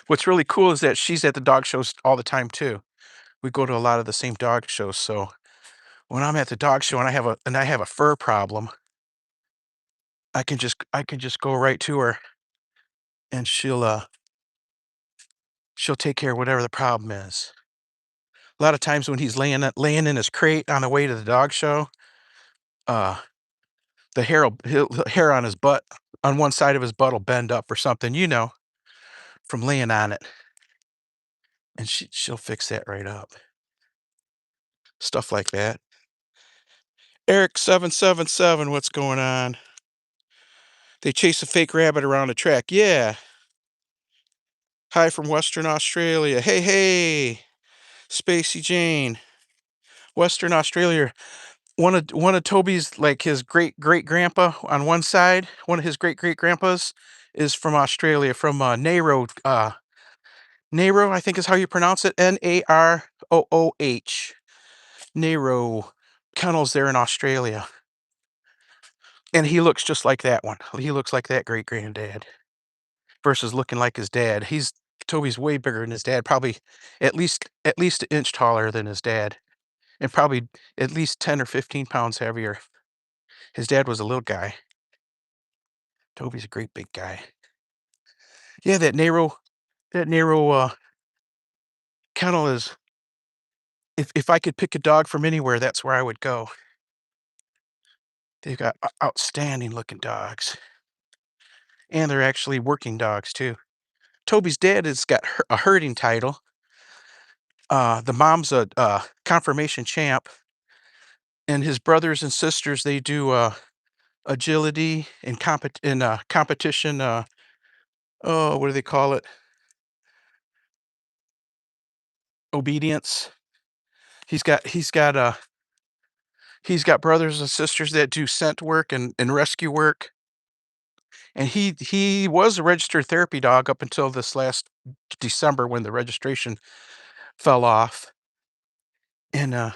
Speaker 1: What's really cool is that she's at the dog shows all the time too. We go to a lot of the same dog shows, so when I'm at the dog show and I have a fur problem, I can just go right to her, and she'll take care of whatever the problem is. A lot of times when he's laying in his crate on the way to the dog show, uh, the hair on his butt, on one side of his butt will bend up or something, from laying on it, and she'll fix that right up. Stuff like that. Eric 777, what's going on? They chase a fake rabbit around a track. Yeah. Hi from Western Australia. Hey, hey, Spacey Jane. Western Australia. One of Toby's, like, his great great grandpa on one side. One of his great great grandpas is from Australia, from Naro. Naro, I think is how you pronounce it. Narooh. Naro kennels there in Australia, and he looks just like that one. He looks like that great granddad versus looking like his dad. Toby's way bigger than his dad, probably at least an inch taller than his dad. and probably at least 10 or 15 pounds heavier. His dad was a little guy. Toby's a great big guy. Yeah, that narrow kennel is, if I could pick a dog from anywhere, that's where I would go. They've got outstanding looking dogs, and they're actually working dogs too. Toby's dad has got a herding title. The mom's a confirmation champ, and his brothers and sisters, they do agility and competition. Oh, what do they call it? Obedience. He's got brothers and sisters that do scent work and rescue work, and he was a registered therapy dog up until this last December when the registration fell off. And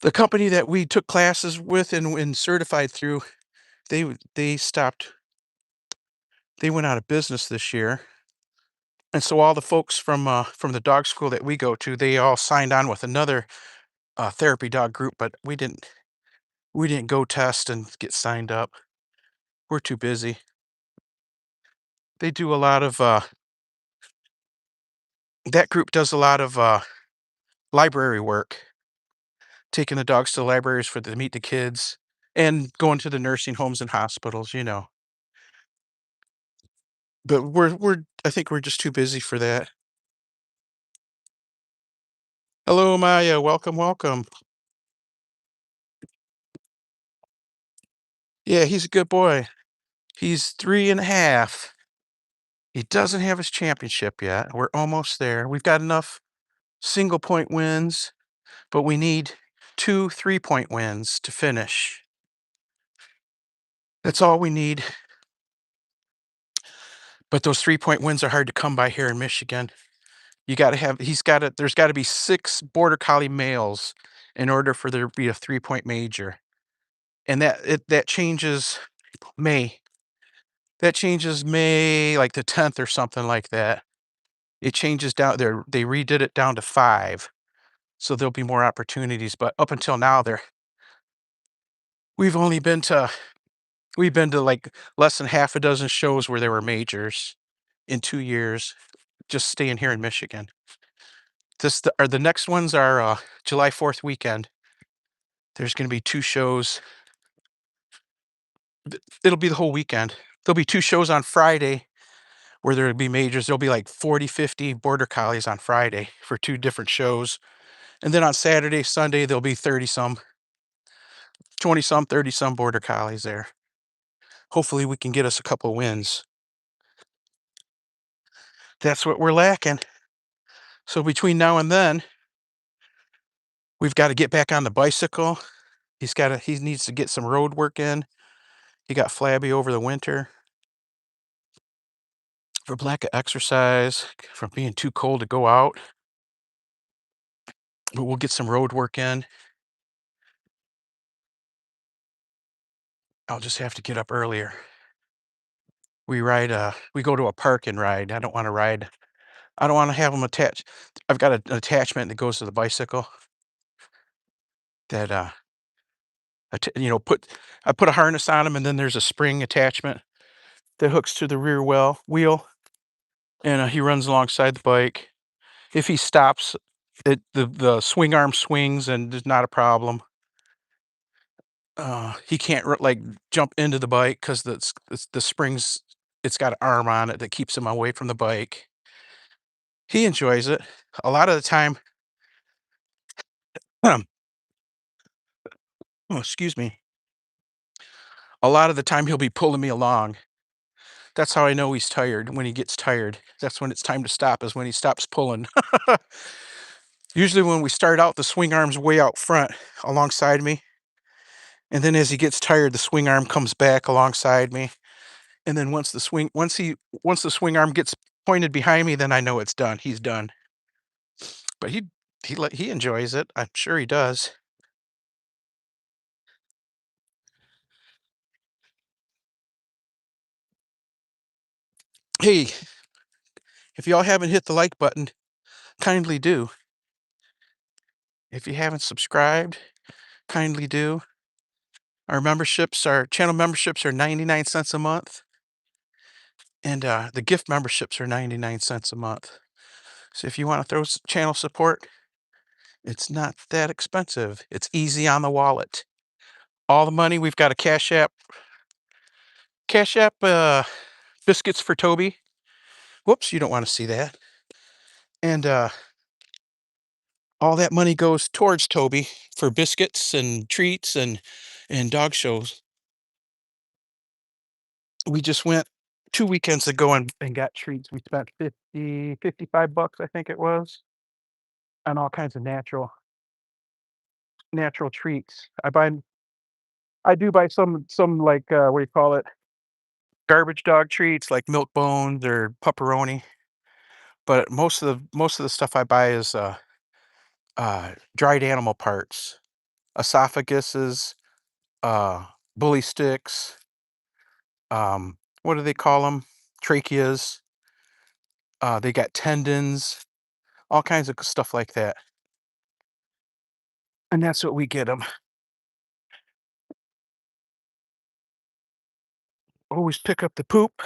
Speaker 1: the company that we took classes with and certified through, they stopped. They went out of business this year, and so all the folks from the dog school that we go to, they all signed on with another therapy dog group, but we didn't go test and get signed up. We're too busy. They do a lot of that group does a lot of library work, taking the dogs to the libraries for to meet the kids and going to the nursing homes and hospitals. But I think we're just too busy for that. Hello, Maya. Welcome, welcome. Yeah, he's a good boy. He's 3.5. He doesn't have his championship yet. We're almost there. We've got enough single point wins, but we need 2 3-point wins to finish. That's all we need. But those 3-point wins are hard to come by here in Michigan. There's got to be 6 border collie males in order for there to be a 3-point major. And that changes May. That changes May like the 10th or something like that. It changes down there. They redid it down to 5. So there'll be more opportunities, but up until now we've only been to like less than half a dozen shows where there were majors in 2 years, just staying here in Michigan. The next ones are July 4th weekend. There's going to be 2 shows. It'll be the whole weekend. There'll be 2 shows on Friday where there'll be majors. There'll be like 40, 50 border collies on Friday for 2 different shows. And then on Saturday, Sunday, there'll be 30 some, 20 some, 30 some border collies there. Hopefully we can get us a couple wins. That's what we're lacking. So between now and then, we've got to get back on the bicycle. He needs to get some road work in. He got flabby over the winter from lack of exercise, from being too cold to go out. But we'll get some road work in. I'll just have to get up earlier. We go to a park and ride. I don't want to have them attached. I've got an attachment that goes to the bicycle that I put a harness on him, and then there's a spring attachment that hooks to the rear wheel, and he runs alongside the bike. If he stops, the swing arm swings, and there's not a problem. He can't like jump into the bike because the springs. It's got an arm on it that keeps him away from the bike. He enjoys it. A lot of the time, oh, excuse me. A lot of the time, he'll be pulling me along. That's how I know he's tired. When he gets tired, that's when it's time to stop. Is when he stops pulling. Usually, when we start out, the swing arm's way out front alongside me, and then as he gets tired, the swing arm comes back alongside me. And then once the swing arm gets pointed behind me, then I know it's done. He's done. But he enjoys it. I'm sure he does. Hey, if y'all haven't hit the like button, kindly do. If you haven't subscribed, kindly do. Our channel memberships are 99 cents a month, and the gift memberships are 99 cents a month. So if you want to throw channel support, it's not that expensive. It's easy on the wallet. All the money, we've got a Cash App biscuits for Toby. Whoops, you don't want to see that. And all that money goes towards Toby for biscuits and treats and dog shows. We just went 2 weekends ago and got treats. We spent 55 bucks, I think it was, on all kinds of natural treats. I do buy some like, what do you call it? Garbage dog treats like milk bones or pepperoni, but most of the stuff I buy is dried animal parts, esophaguses, uh, bully sticks, what do they call them? Tracheas. They got tendons, all kinds of stuff like that. And that's what we get them. Always pick up the poop.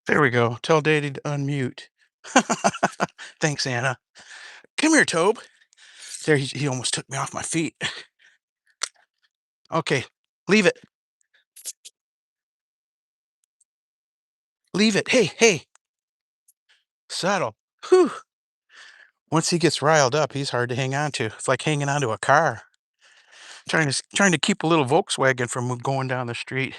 Speaker 1: There we go. Tell Daddy to unmute. Thanks, Anna. Come here, Tobe. There, he almost took me off my feet. Okay, leave it. Leave it. Hey, hey, settle. Whew. Once he gets riled up, he's hard to hang on to. It's like hanging onto a car. Trying to keep a little Volkswagen from going down the street.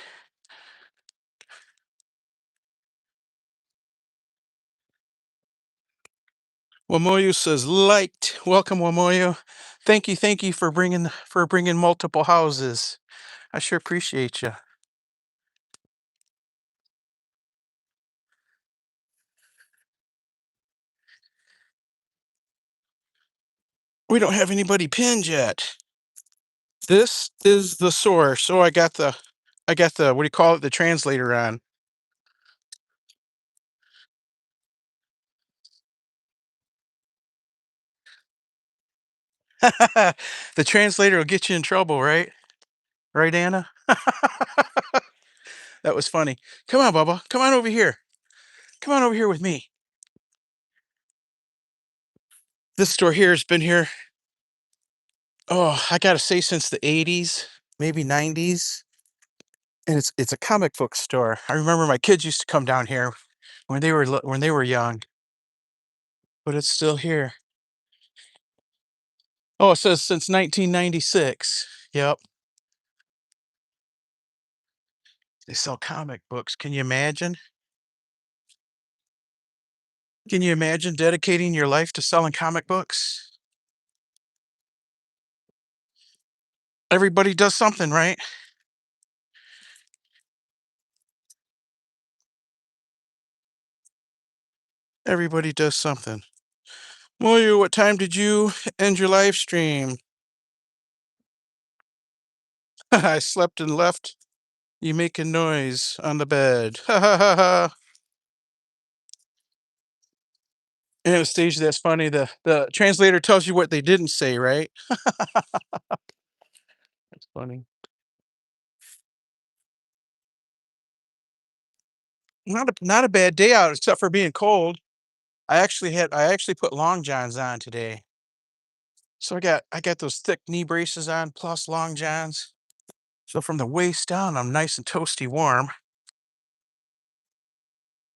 Speaker 1: Wamoyu says liked. Welcome, Wamoyu. Thank you for bringing multiple houses. I sure appreciate you. We don't have anybody pinned yet. This is the source. Oh, I got the what do you call it? The translator on. The translator will get you in trouble, right? Right, Anna? That was funny. Come on, Bubba. Come on over here. Come on over here with me. This store here has been here. Oh, I gotta say, since the '80s, maybe '90s, and it's a comic book store. I remember my kids used to come down here when they were young, but it's still here. Oh, it says since 1996. Yep, they sell comic books. Can you imagine? Can you imagine dedicating your life to selling comic books? Everybody does something, right? Everybody does something. Moyu, what time did you end your live stream? I slept and left you making noise on the bed. Ha ha ha ha. And it was staged. That's funny. The translator tells you what they didn't say, right? That's funny. Not a bad day out, except for being cold. I actually put long johns on today. So I got those thick knee braces on plus long johns. So from the waist down, I'm nice and toasty warm.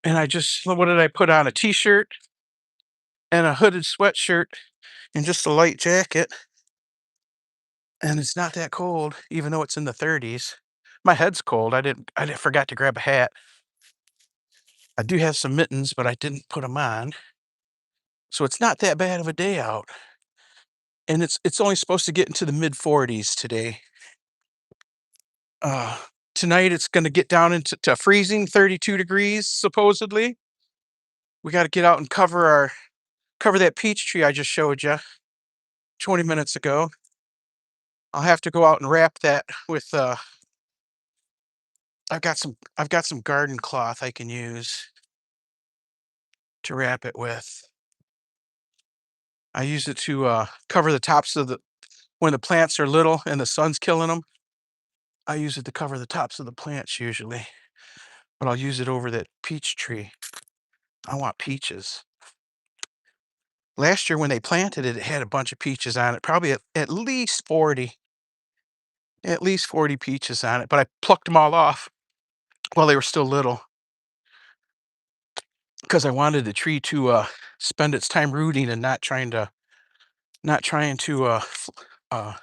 Speaker 1: And I just what did I put on? A t-shirt and a hooded sweatshirt and just a light jacket. And it's not that cold, even though it's in the 30s. My head's cold. I didn't forgot to grab a hat. I do have some mittens, but I didn't put them on. So it's not that bad of a day out. And it's only supposed to get into the mid 40s today. Uh Tonight it's going to get down into to freezing 32 degrees supposedly. We got to get out and cover that peach tree I just showed you 20 minutes ago. I'll have to go out and wrap that with I've got some garden cloth I can use to wrap it with. I use it to cover the tops of the when the plants are little and the sun's killing them. I use it to cover the tops of the plants usually, but I'll use it over that peach tree. I want peaches. Last year when they planted it, it had a bunch of peaches on it, probably at least 40, at least 40 peaches on it, but I plucked them all off while they were still little because I wanted the tree to spend its time rooting and not trying to uh,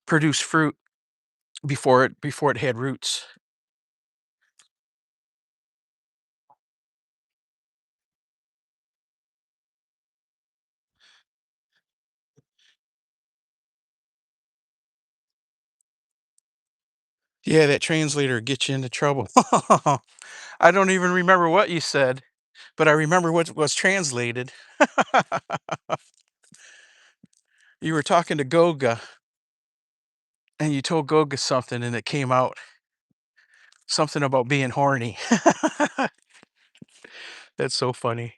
Speaker 1: produce fruit before it had roots. Yeah, that translator gets you into trouble. I don't even remember what you said, but I remember what was translated. You were talking to Goga, and you told Goga something, and it came out something about being horny. That's so funny.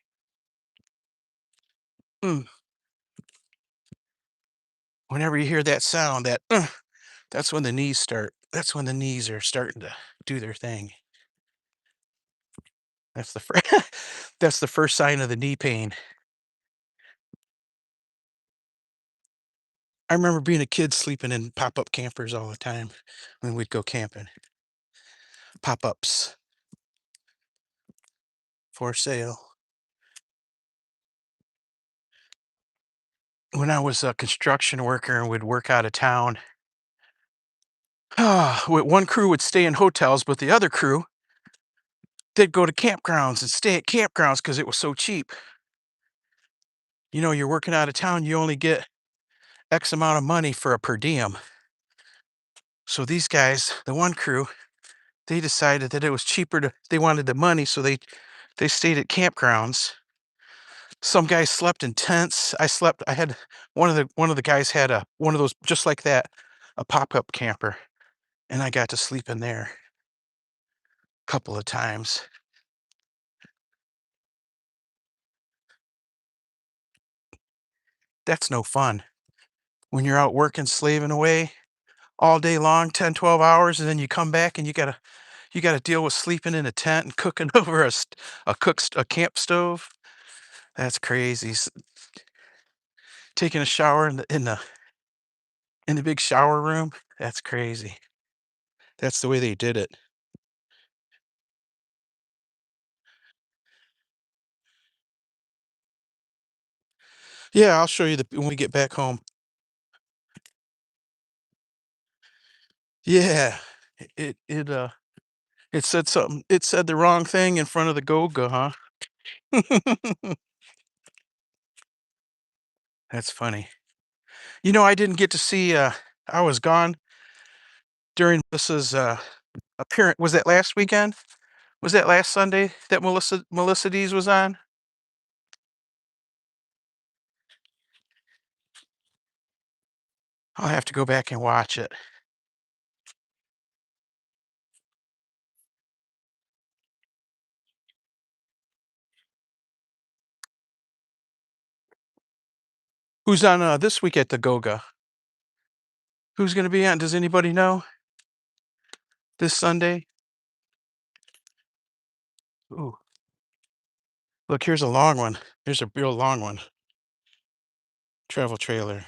Speaker 1: Mm. Whenever you hear that sound, that's when the knees start. That's when the knees are starting to do their thing. That's the that's the first sign of the knee pain. I remember being a kid sleeping in pop-up campers all the time when we'd go camping. Pop-ups for sale. When I was a construction worker and would work out of town, one crew would stay in hotels, but the other crew, they'd go to campgrounds and stay at campgrounds because it was so cheap. You know, you're working out of town, you only get X amount of money for a per diem. So these guys, the one crew, they decided that it was cheaper to they wanted the money, so they stayed at campgrounds. Some guys slept in tents. I had one of the guys had a one of those just like that, a pop-up camper, and I got to sleep in there a couple of times. That's no fun. When you're out working, slaving away all day long, 10, 12 hours, and then you come back and you gotta deal with sleeping in a tent and cooking over a camp stove. That's crazy. Taking a shower in the big shower room. That's crazy. That's the way they did it. Yeah, I'll show you when we get back home. Yeah. It it, uh, it said the wrong thing in front of the Goga, huh? That's funny. You know, I didn't get to see, I was gone during Melissa's, appearance. Was that last weekend? Was that last Sunday that Melissa D's was on? I'll have to go back and watch it. Who's on, this week at the Goga? Who's gonna be on? Does anybody know? This Sunday? Ooh, look, here's a long one. Here's a real long one. Travel trailer.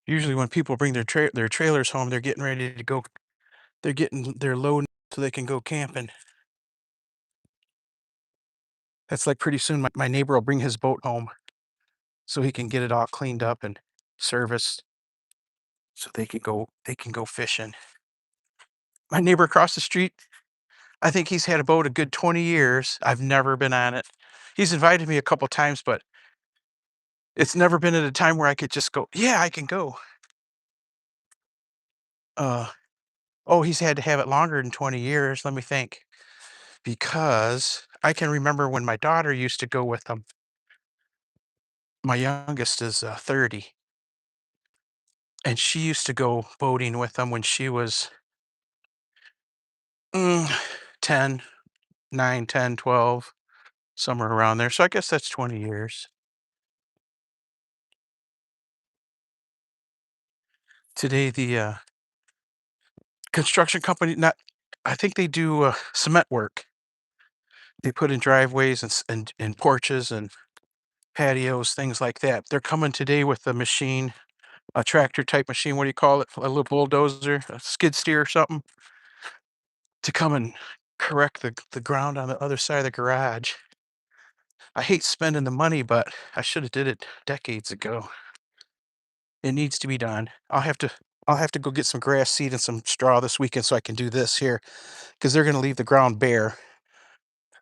Speaker 1: Usually when people bring their trailers home, they're getting ready to go. They're getting their load so they can go camping. That's like pretty soon my neighbor will bring his boat home so he can get it all cleaned up and serviced so they can go fishing. My neighbor across the street, I think he's had a boat a good 20 years. I've never been on it. He's invited me a couple times, but it's never been at a time where I could just go, "Yeah, I can go." Uh, oh, he's had to have it longer than 20 years. Let me think. Because I can remember when my daughter used to go with him. My youngest is 30, and she used to go boating with them when she was mm, 10, 9, 10, 12, somewhere around there. So I guess that's 20 years. Today, the construction company, not, I think they do cement work. They put in driveways and porches and patios, things like that. They're coming today with a machine, a tractor type machine. What do you call it? A little bulldozer, a skid steer or something to come and correct the ground on the other side of the garage. I hate spending the money, but I should have did it decades ago. It needs to be done. I'll have to go get some grass seed and some straw this weekend so I can do this here because they're going to leave the ground bare.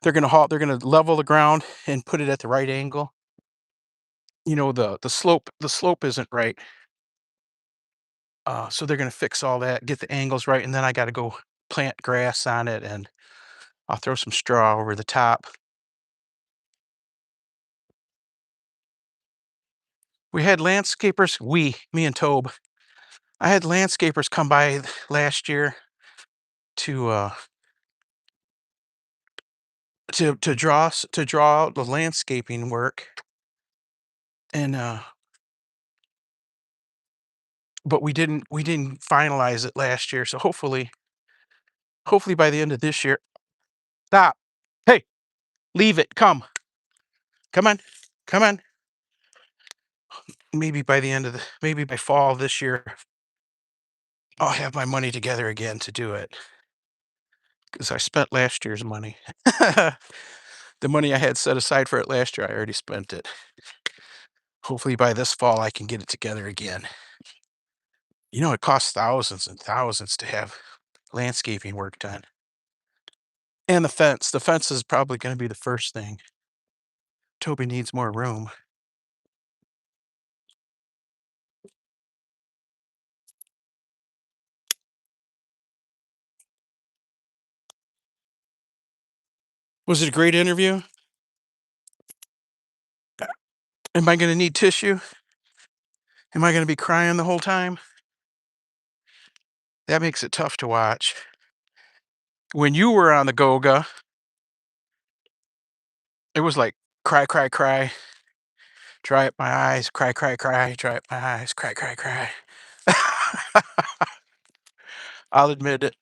Speaker 1: They're going to level the ground and put it at the right angle. You know, the slope isn't right. So they're going to fix all that, get the angles right, and then I got to go plant grass on it and I'll throw some straw over the top. We had landscapers, me and Tobe. I had landscapers come by last year to to draw out the landscaping work, and but we didn't finalize it last year. So hopefully Hopefully by the end of this year. Stop. Hey, leave it. Come. Come on. Come on. Maybe by the end of the maybe by fall this year, I'll have my money together again to do it because I spent last year's money. The money I had set aside for it last year, I already spent it. Hopefully by this fall, I can get it together again. You know, it costs thousands and thousands to have landscaping work done. And the fence. The fence is probably going to be the first thing. Toby needs more room. Was it a great interview? Am I going to need tissue? Am I going to be crying the whole time? That makes it tough to watch. When you were on the Goga, it was like cry, cry, cry, dry up my eyes, cry, cry, cry, dry up my eyes, cry, cry, cry. I'll admit it.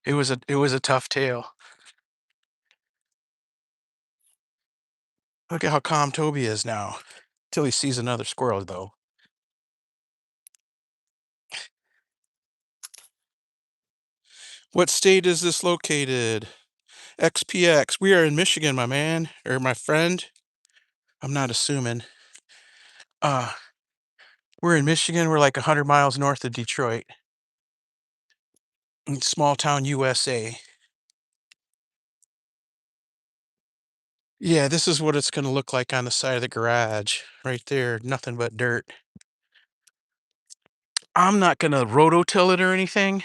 Speaker 1: It was a tough tale. Look at how calm Toby is now. Till he sees another squirrel, though. What state is this located? XPX. We are in Michigan, my man, or my friend. I'm not assuming. Uh, we're in Michigan. We're like 100 miles north of Detroit. In small town USA. Yeah, this is what it's going to look like on the side of the garage. Right there. Nothing but dirt. I'm not going to rototill it or anything.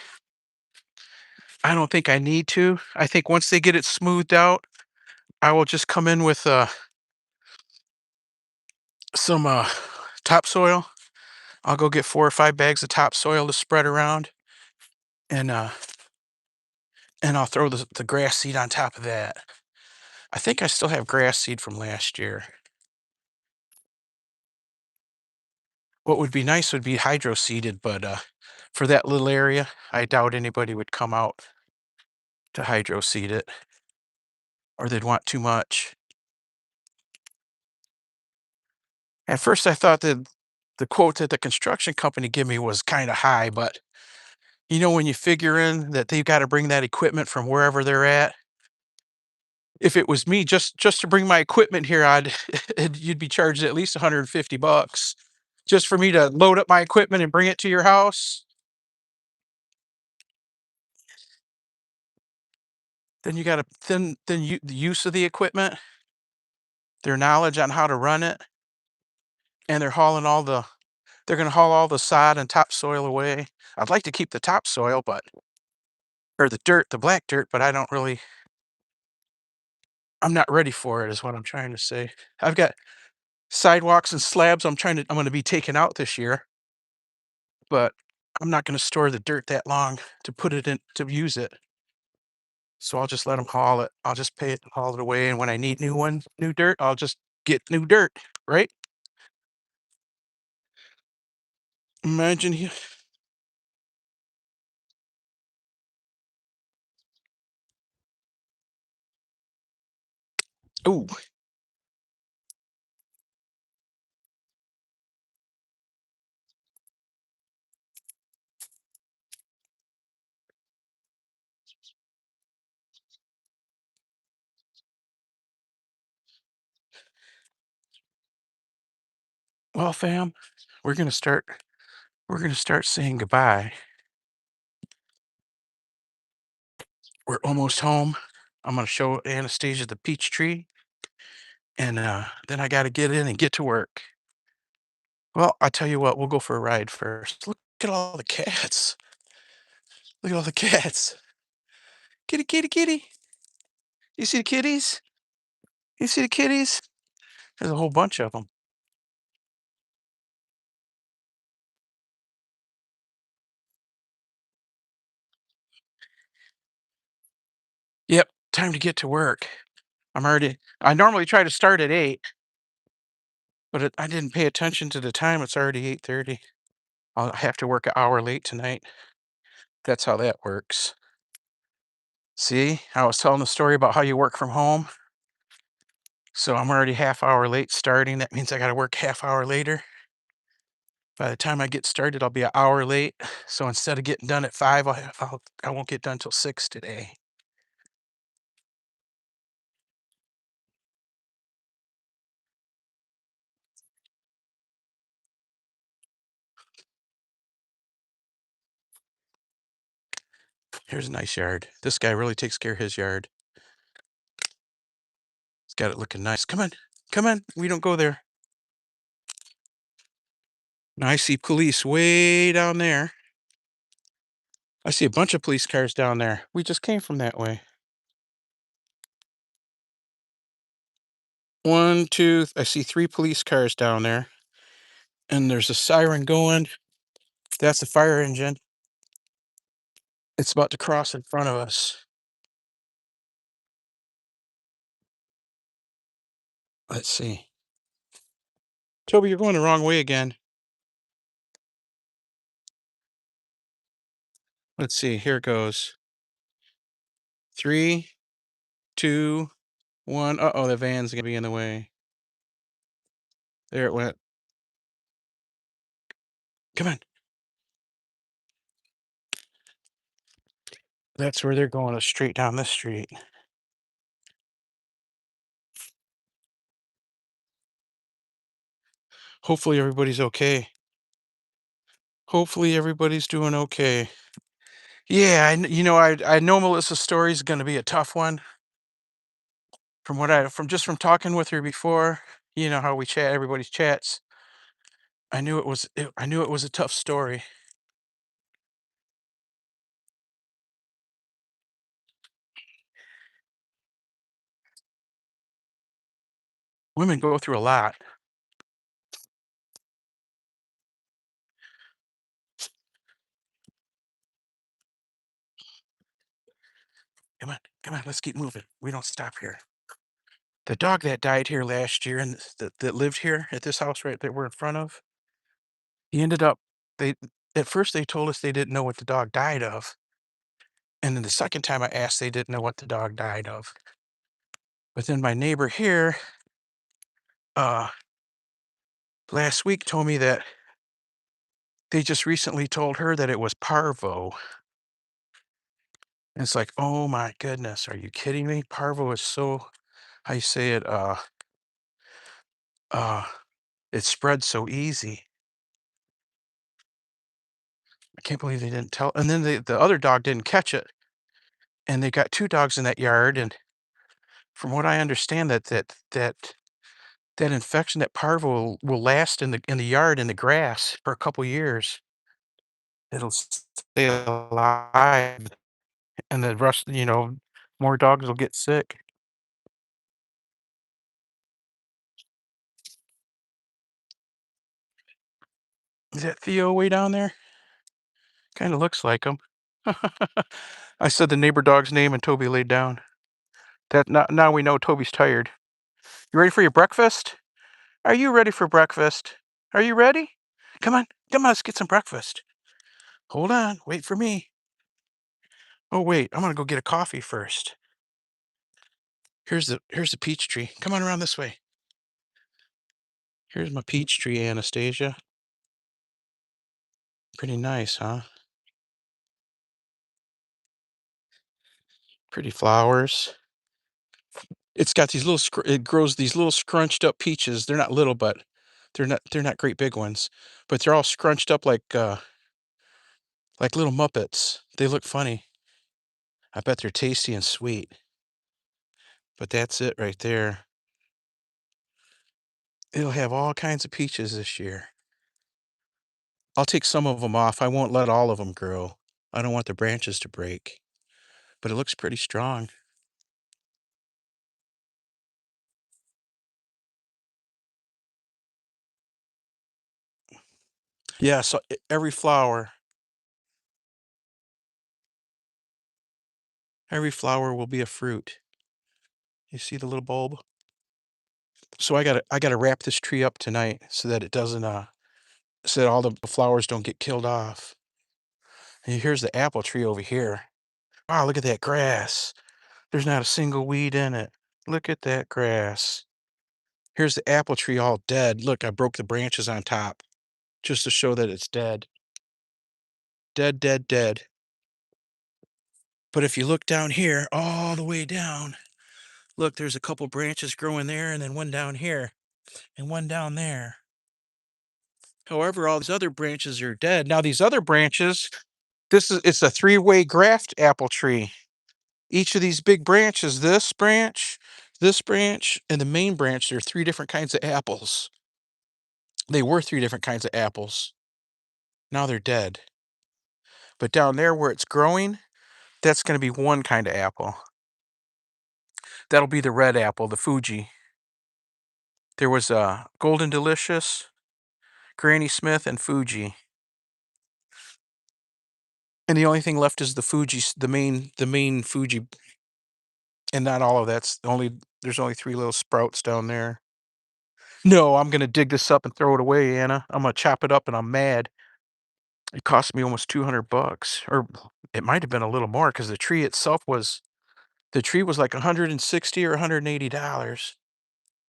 Speaker 1: I don't think I need to. I think once they get it smoothed out, I will just come in with some topsoil. I'll go get 4 or 5 bags of topsoil to spread around, and I'll throw the grass seed on top of that. I think I still have grass seed from last year. What would be nice would be hydro seeded, but for that little area, I doubt anybody would come out to hydro seed it, or they'd want too much. At first, I thought that the quote that the construction company gave me was kind of high, but you know, when you figure in that they've got to bring that equipment from wherever they're at, if it was me, just to bring my equipment here, I'd you'd be charged at least 150 bucks just for me to load up my equipment and bring it to your house. Then you got to then you the use of the equipment, their knowledge on how to run it, and they're going to haul all the sod and topsoil away. I'd like to keep the topsoil, but or the dirt, the black dirt, but I'm not ready for it is what I'm trying to say. I've got sidewalks and slabs I'm going to be taking out this year, but I'm not going to store the dirt that long to put it in to use it. So I'll just let them haul it. I'll just pay it and haul it away. And when I need new dirt, I'll just get new dirt, right? Imagine he ooh, well, fam, we're gonna start we're gonna start saying goodbye. We're almost home. I'm gonna show Anastasia the peach tree, and then I gotta get in and get to work. Well, I tell you what, we'll go for a ride first. Look at all the cats. Look at all the cats. Kitty, kitty, kitty. You see the kitties? You see the kitties? There's a whole bunch of them. Yep, time to get to work. I normally try to start at 8, but I didn't pay attention to the time. It's already 8:30. I'll have to work an hour late tonight. That's how that works. See, I was telling the story about how you work from home. So I'm already half hour late starting. That means I got to work half hour later. By the time I get started, I'll be an hour late. So instead of getting done at 5, I won't get done till 6 today. Here's a nice yard. This guy really takes care of his yard. He's got it looking nice. Come on, come on. We don't go there. Now I see police way down there. I see a bunch of police cars down there. We just came from that way. One, two, I see 3 police cars down there. And there's a siren going. That's the fire engine. It's about to cross in front of us. Let's see. Toby, you're going the wrong way again. Let's see. Here it goes. 3, 2, 1. Uh-oh, the van's gonna be in the way. There it went. Come on. That's where they're going, straight down this street. Hopefully everybody's okay. Hopefully everybody's doing okay. Yeah, I know Melissa's story is gonna be a tough one. From talking with her before, you know how we chat, everybody's chats. I knew it was a tough story. Women go through a lot. Come on, let's keep moving. We don't stop here. The dog that died here last year and that lived here at this house right that we're in front of, he ended up they at first they told us they didn't know what the dog died of. And then the second time I asked, they didn't know what the dog died of. But then my neighbor here, uh, last week told me that they just recently told her that it was parvo. And it's like, oh my goodness, are you kidding me? Parvo is so, how you say it, uh, it spreads so easy. I can't believe they didn't tell. And then the other dog didn't catch it. And they got 2 dogs in that yard. And from what I understand, that infection, that parvo will last in the yard in the grass for a couple years. It'll stay alive, and the rest, more dogs will get sick. Is that Theo way down there? Kinda looks like him. I said the neighbor dog's name and Toby laid down. That now we know Toby's tired. You ready for your breakfast? Are you ready for breakfast? Are you ready? Come on, let's get some breakfast. Hold on, wait for me. Oh wait, I'm gonna go get a coffee first. Here's the peach tree. Come on around this way. Here's my peach tree, Anastasia. Pretty nice, huh? Pretty flowers. It's got these it grows these little scrunched up peaches. They're not little, but they're not great big ones. But they're all scrunched up like little Muppets. They look funny. I bet they're tasty and sweet. But that's it right there. It'll have all kinds of peaches this year. I'll take some of them off. I won't let all of them grow. I don't want the branches to break. But it looks pretty strong. Yeah, so every flower will be a fruit. You see the little bulb? So I gotta wrap this tree up tonight so that it doesn't so that all the flowers don't get killed off. And here's the apple tree over here. Wow, look at that grass. There's not a single weed in it. Look at that grass. Here's the apple tree all dead. Look, I broke the branches on top just to show that it's dead. Dead, dead, dead. But if you look down here, all the way down, look, there's a couple branches growing there and then one down here and one down there. However, all these other branches are dead. Now these other branches, it's a three-way graft apple tree. Each of these big branches, this branch, and the main branch, there are three different kinds of apples. They were three different kinds of apples. Now they're dead. But down there where it's growing, that's going to be one kind of apple. That'll be the red apple, the Fuji. There was a Golden Delicious, Granny Smith, and Fuji. And the only thing left is the Fuji, the main Fuji, and not all of that's only. There's only three little sprouts down there. No, I'm gonna dig this up and throw it away, Anna. I'm gonna chop it up, and I'm mad. It cost me almost $200, or it might have been a little more because the tree was like 160 or $180,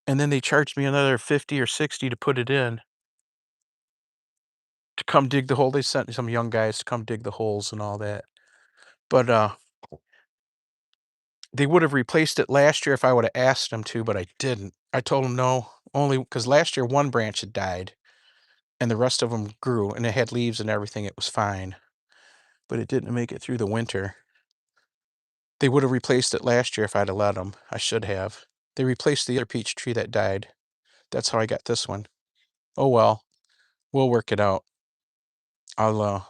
Speaker 1: and then they charged me another 50 or 60 to put it in to come dig the hole. They sent some young guys to come dig the holes and all that. But they would have replaced it last year if I would have asked them to, but I didn't. I told them no, only because last year one branch had died and the rest of them grew and it had leaves and everything. It was fine, but it didn't make it through the winter. They would have replaced it last year if I'd have let them. I should have. They replaced the other peach tree that died. That's how I got this one. Oh well, we'll work it out. I'll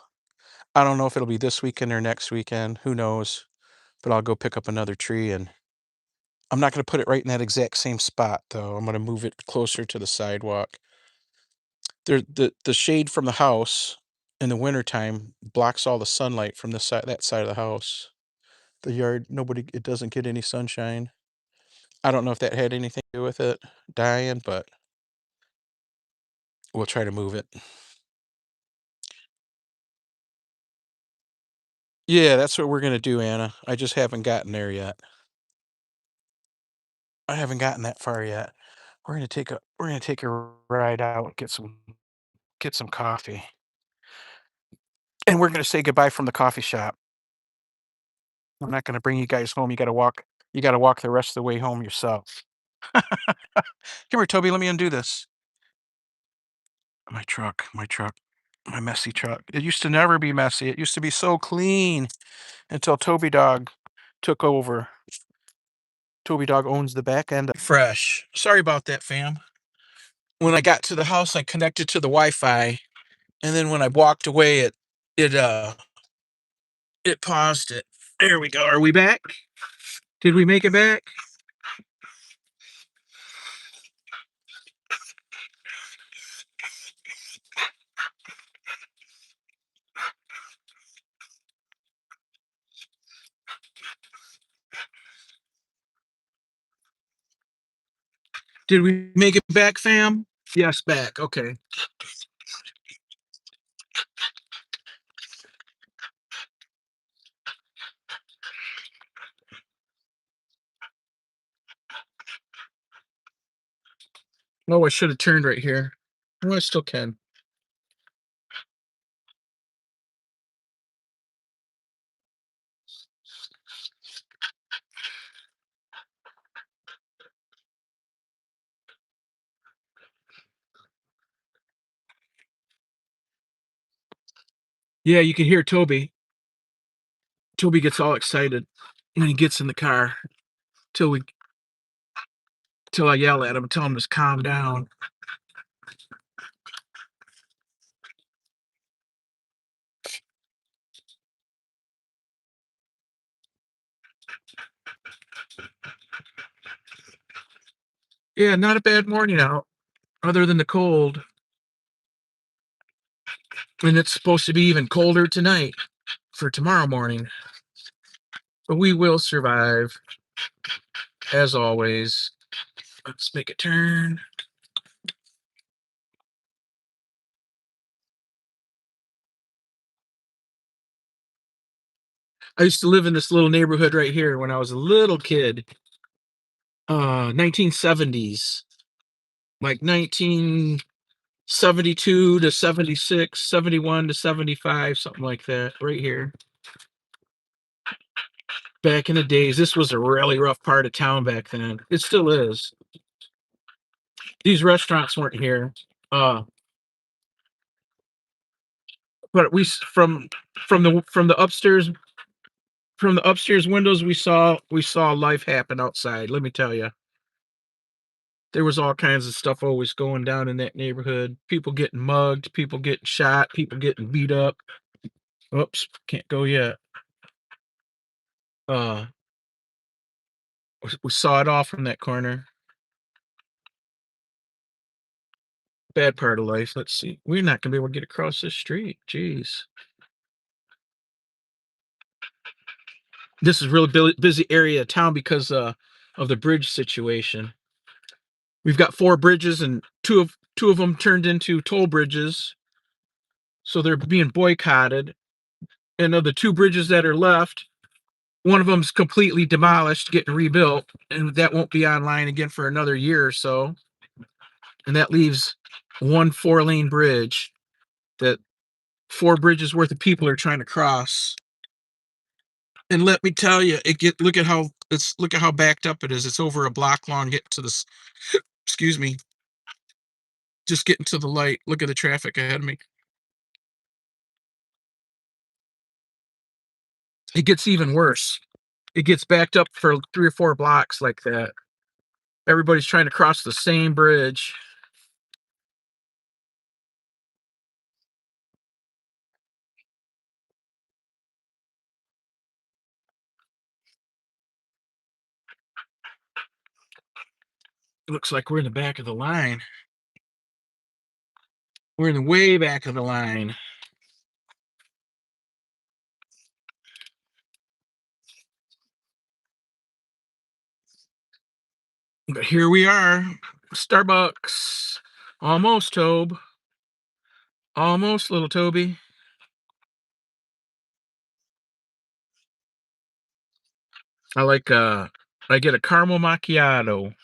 Speaker 1: I don't know if it'll be this weekend or next weekend. Who knows? But I'll go pick up another tree, and I'm not going to put it right in that exact same spot though. I'm going to move it closer to the sidewalk. The shade from the house in the wintertime blocks all the sunlight from this side, that side of the house. The yard, nobody, it doesn't get any sunshine. I don't know if that had anything to do with it dying, but we'll try to move it. Yeah, that's what we're gonna do, Anna. I just haven't gotten there yet. I haven't gotten that far yet. We're gonna take a ride out, get some coffee, and we're gonna say goodbye from the coffee shop. I'm not gonna bring you guys home. You gotta walk. You gotta walk the rest of the way home yourself. Come here, Toby. Let me undo this. My truck, my messy truck. It used to never be messy. It used to be so clean until Toby Dog took over. Toby Dog owns the back end. Fresh. Sorry about that, fam. When I got to the house, I connected to the Wi-Fi, and then when I walked away, it it paused it. There we go. Are we back? Did we make it back? Did we make it back, fam? Yes, back. Okay. Oh, I should have turned right here. Oh, I still can. Yeah, you can hear Toby. Toby gets all excited when he gets in the car till we till I yell at him, tell him to calm down. Yeah, not a bad morning out, other than the cold. And it's supposed to be even colder tonight for tomorrow morning. But we will survive, as always. Let's make a turn. I used to live in this little neighborhood right here when I was a little kid. 1970s, like 1972 to 76, 71 to 75, something like that, right here. Back in the days, this was a really rough part of town back then. It still is. These restaurants weren't here. Uh, but from the upstairs windows we saw life happen outside. Let me tell you, there was all kinds of stuff always going down in that neighborhood. People getting mugged, people getting shot, people getting beat up. Oops, can't go yet. Uh, we saw it all from that corner. Bad part of life. Let's see. We're not gonna be able to get across this street. Jeez. This is a really busy area of town because of the bridge situation. We've got four bridges, and two of them turned into toll bridges, so they're being boycotted. And of the two bridges that are left, one of them's completely demolished, getting rebuilt, and that won't be online again for another year or so. And that leaves one four-lane bridge that four bridges worth of people are trying to cross. And let me tell you, look at how backed up it is. It's over a block long getting to this. Excuse me, just getting to the light. Look at the traffic ahead of me. It gets even worse. It gets backed up for 3 or 4 blocks like that. Everybody's trying to cross the same bridge. It looks like we're in the back of the line. We're in the way back of the line. But here we are. Starbucks. Almost, Tobe. Almost, little Toby. I get a caramel macchiato.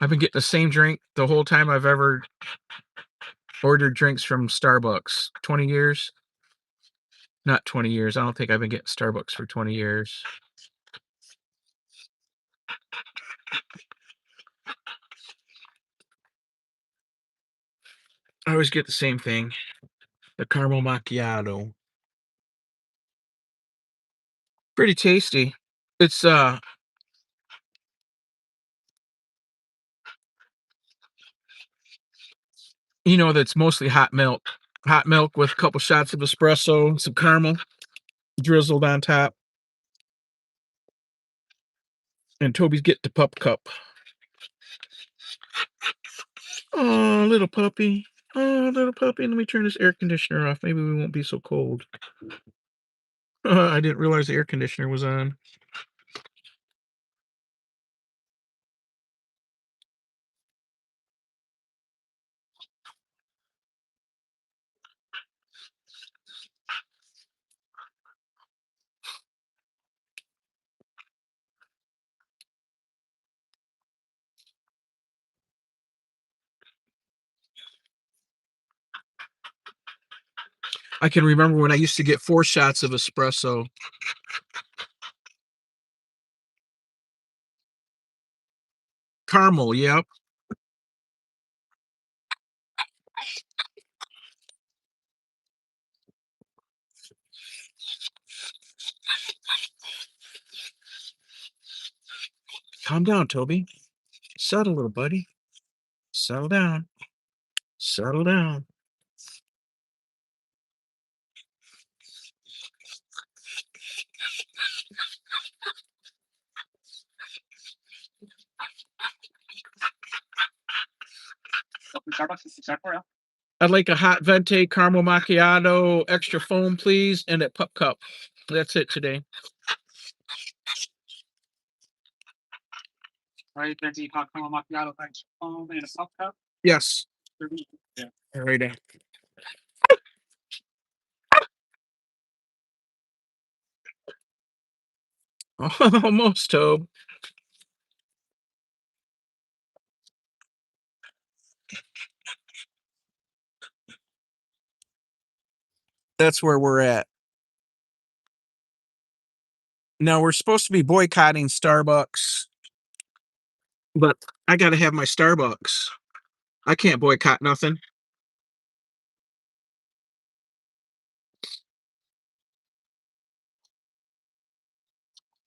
Speaker 1: I've been getting the same drink the whole time I've ever ordered drinks from Starbucks. 20 years? Not 20 years. I don't think I've been getting Starbucks for 20 years. I always get the same thing. The caramel macchiato. Pretty tasty. It's that's mostly hot milk. Hot milk with a couple shots of espresso, some caramel drizzled on top. And Toby's getting the pup cup. Oh, little puppy. Oh, little puppy. Let me turn this air conditioner off. Maybe we won't be so cold. I didn't realize the air conditioner was on. I can remember when I used to get 4 shots of espresso. Caramel, yep. Calm down, Toby. Settle, little buddy. Settle down. Settle down. I'd like a hot venti caramel macchiato, extra foam, please, and a pup cup. That's it today. Right, venti hot caramel macchiato, extra foam, and a pup cup. Yes. Yeah. All right. Almost, Tobe. That's where we're at. Now we're supposed to be boycotting Starbucks, but I got to have my Starbucks. I can't boycott nothing.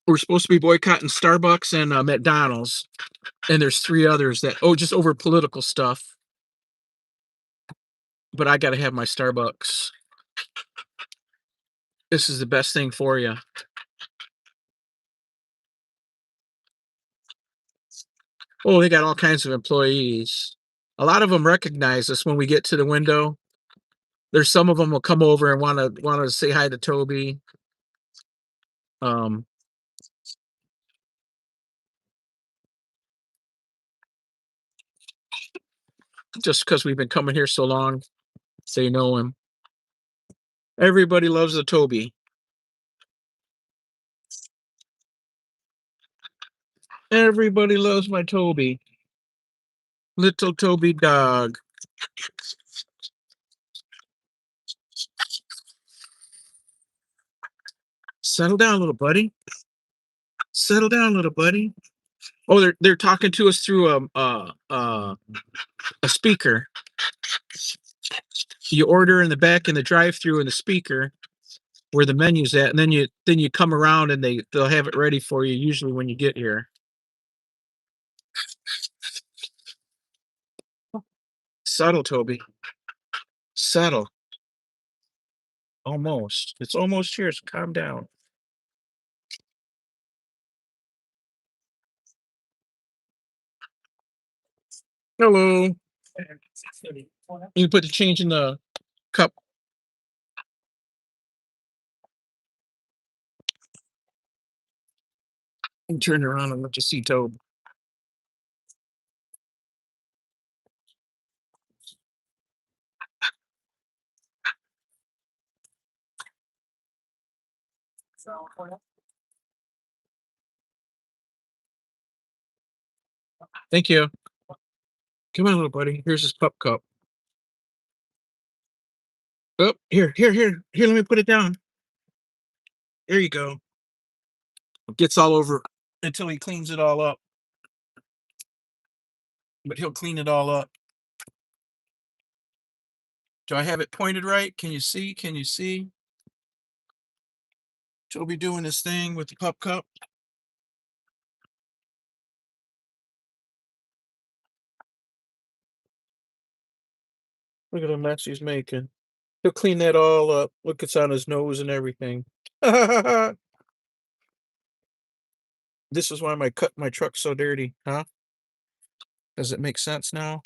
Speaker 1: We're supposed to be boycotting Starbucks and McDonald's, and there's three others that just over political stuff. But I got to have my Starbucks. This is the best thing for you. Oh, they got all kinds of employees. A lot of them recognize us when we get to the window. There's some of them will come over and want to say hi to Toby. Um, just because we've been coming here so long, they know him. Everybody loves the Toby. Everybody loves my Toby. Little Toby dog. Settle down, little buddy. Settle down, little buddy. Oh, they're talking to us through a speaker. You order in the back in the drive-through in the speaker where the menu's at, and then you come around and they'll have it ready for you usually when you get here. Settle, Toby. Settle. Almost. It's almost here, so calm down. Hello. You put the change in the cup. And turn around and let you see Toby. Thank you. Come on, little buddy. Here's his pup cup. Oh, here. Let me put it down. There you go. It gets all over until he cleans it all up. But he'll clean it all up. Do I have it pointed right? Can you see? Can you see? Toby doing his thing with the pup cup. Look at the mess he's making. He'll clean that all up. Look, it's on his nose and everything. This is why my truck's so dirty, huh? Does it make sense now?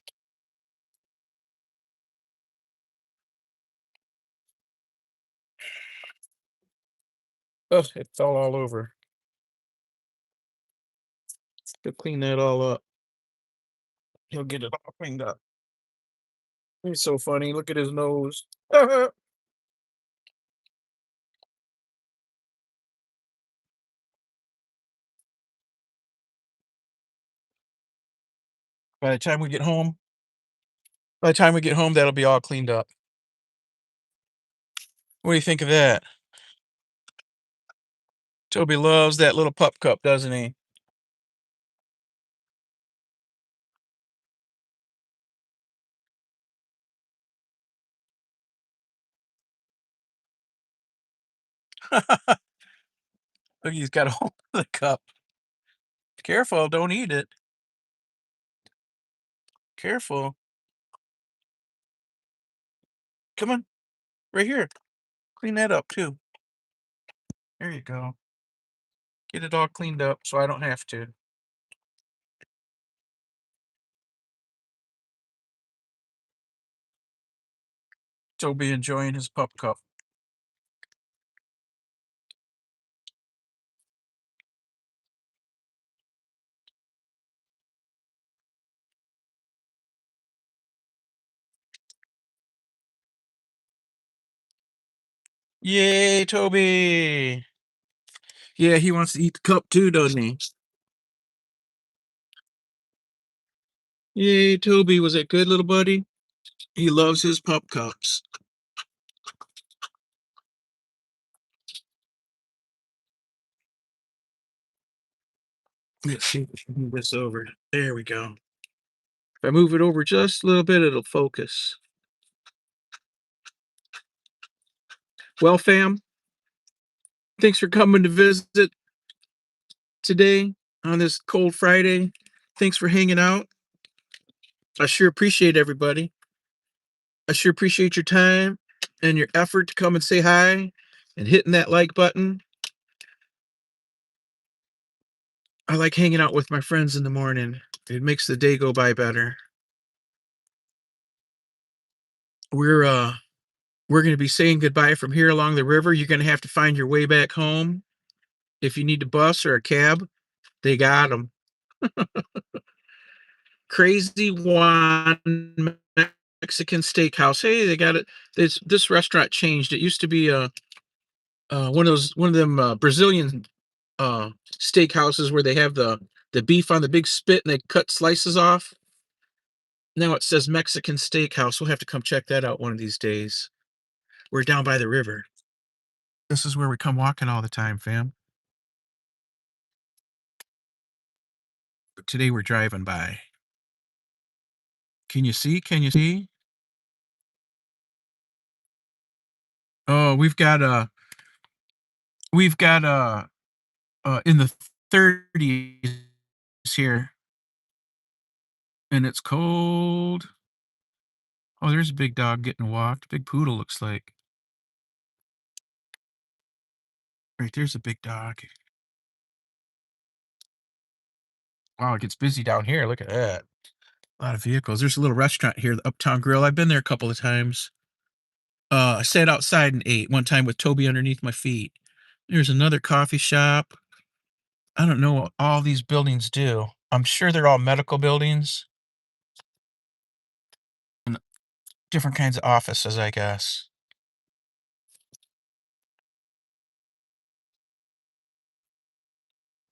Speaker 1: Oh, it fell all over. He'll clean that all up. He'll get it all cleaned up. He's so funny. Look at his nose. By the time we get home, that'll be all cleaned up. What do you think of that? Toby loves that little pup cup, doesn't he? Look, he's got a hold of the cup. Careful, don't eat it. Careful. Come on, right here. Clean that up too. There you go. Get it all cleaned up so I don't have to. Toby enjoying his pup cup. Yay, Toby! Yeah, he wants to eat the cup too, doesn't he? Yay, Toby, was it good, little buddy? He loves his pup cups. Let's see if we can move this over. There we go. If I move it over just a little bit, it'll focus. Well, fam, thanks for coming to visit today on this cold Friday. Thanks for hanging out. I sure appreciate everybody. I sure appreciate your time and your effort to come and say hi and hitting that like button. I like hanging out with my friends in the morning. It makes the day go by better. We're uh we're going to be saying goodbye from here along the river. You're going to have to find your way back home. If you need a bus or a cab, they got them. Crazy One Mexican Steakhouse. Hey, they got it. This restaurant changed. It used to be one of them Brazilian steakhouses where they have the beef on the big spit and they cut slices off. Now it says Mexican Steakhouse. We'll have to come check that out one of these days. We're down by the river. This is where we come walking all the time, fam. But today we're driving by. Can you see? Can you see? Oh, we've got in the 30s here, and it's cold. Oh, there's a big dog getting walked. Big poodle looks like. Right there's a big dog. Wow, it gets busy down here. Look at that. A lot of vehicles. There's a little restaurant here, the Uptown Grill. I've been there a couple of times. I sat outside and ate one time with Toby underneath my feet. There's another coffee shop. I don't know what all these buildings do. I'm sure they're all medical buildings and different kinds of offices, I guess.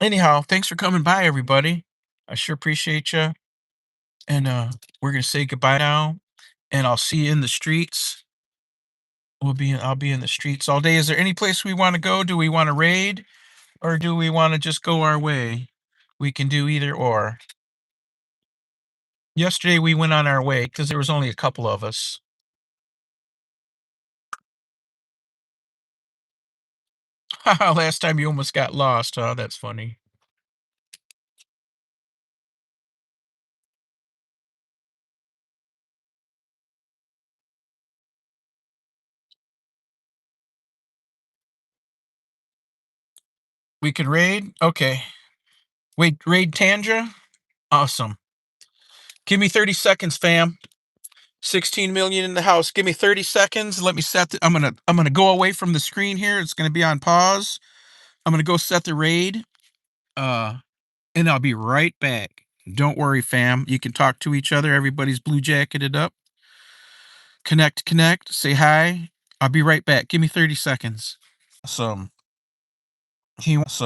Speaker 1: Anyhow, thanks for coming by, everybody. I sure appreciate you. And we're gonna say goodbye now. And I'll see you in the streets. I'll be in the streets all day. Is there any place we want to go? Do we want to raid or do we want to just go our way? We can do either or. Yesterday we went on our way because there was only a couple of us. Last time you almost got lost, huh? That's funny. We could raid? Okay. Wait, raid Tandra? Awesome. Give me 30 seconds, fam. 16 million in the house. Give me 30 seconds. Let me set the, I'm gonna go away from the screen here. It's gonna be on pause. I'm gonna go set the raid. Uh and I'll be right back. Don't worry, fam. You can talk to each other. Everybody's blue jacketed up. Connect, say hi. I'll be right back. Give me 30 seconds. Some he wants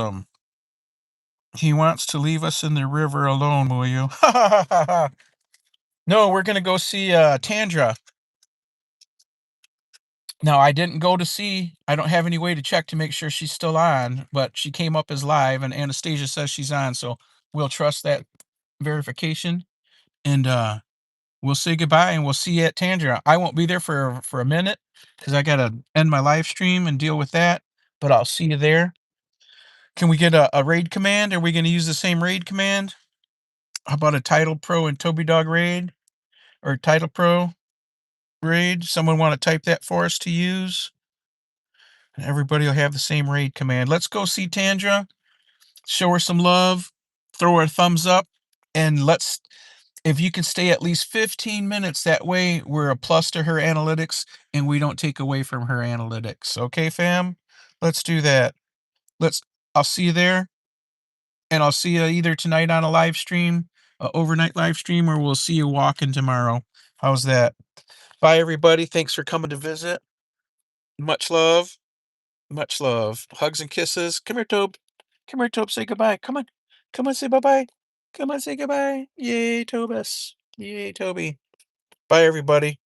Speaker 1: to leave us in the river alone, will you? No, we're gonna go see Tandra. Now, I didn't go to see. I don't have any way to check to make sure she's still on, but she came up as live, and Anastasia says she's on, so we'll trust that verification. And we'll say goodbye, and we'll see you at Tandra. I won't be there for a minute because I gotta end my live stream and deal with that. But I'll see you there. Can we get a raid command? Are we going to use the same raid command? How about a Titlepro and Toby Dog raid or Titlepro raid? Someone want to type that for us to use? And everybody will have the same raid command. Let's go see Tandra. Show her some love. Throw her a thumbs up. And if you can stay at least 15 minutes, that way we're a plus to her analytics and we don't take away from her analytics. Okay, fam? Let's do that. I'll see you there. And I'll see you either tonight on a live stream, overnight live stream, or we'll see you walking tomorrow. How's that? Bye, everybody. Thanks for coming to visit. Much love. Much love. Hugs and kisses. Come here, Tobe. Come here, Tobe, say goodbye. Come on. Come on, say bye-bye. Come on, say goodbye. Yay, Tobus. Yay, Toby. Bye, everybody.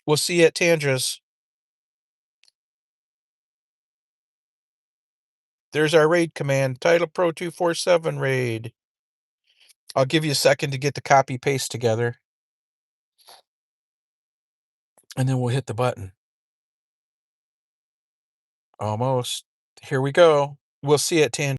Speaker 1: We'll see you at Tandra's. There's our raid command, Titlepro 247 raid. I'll give you a second to get the copy paste together. And then we'll hit the button. Almost. Here we go. We'll see you at Tandra's.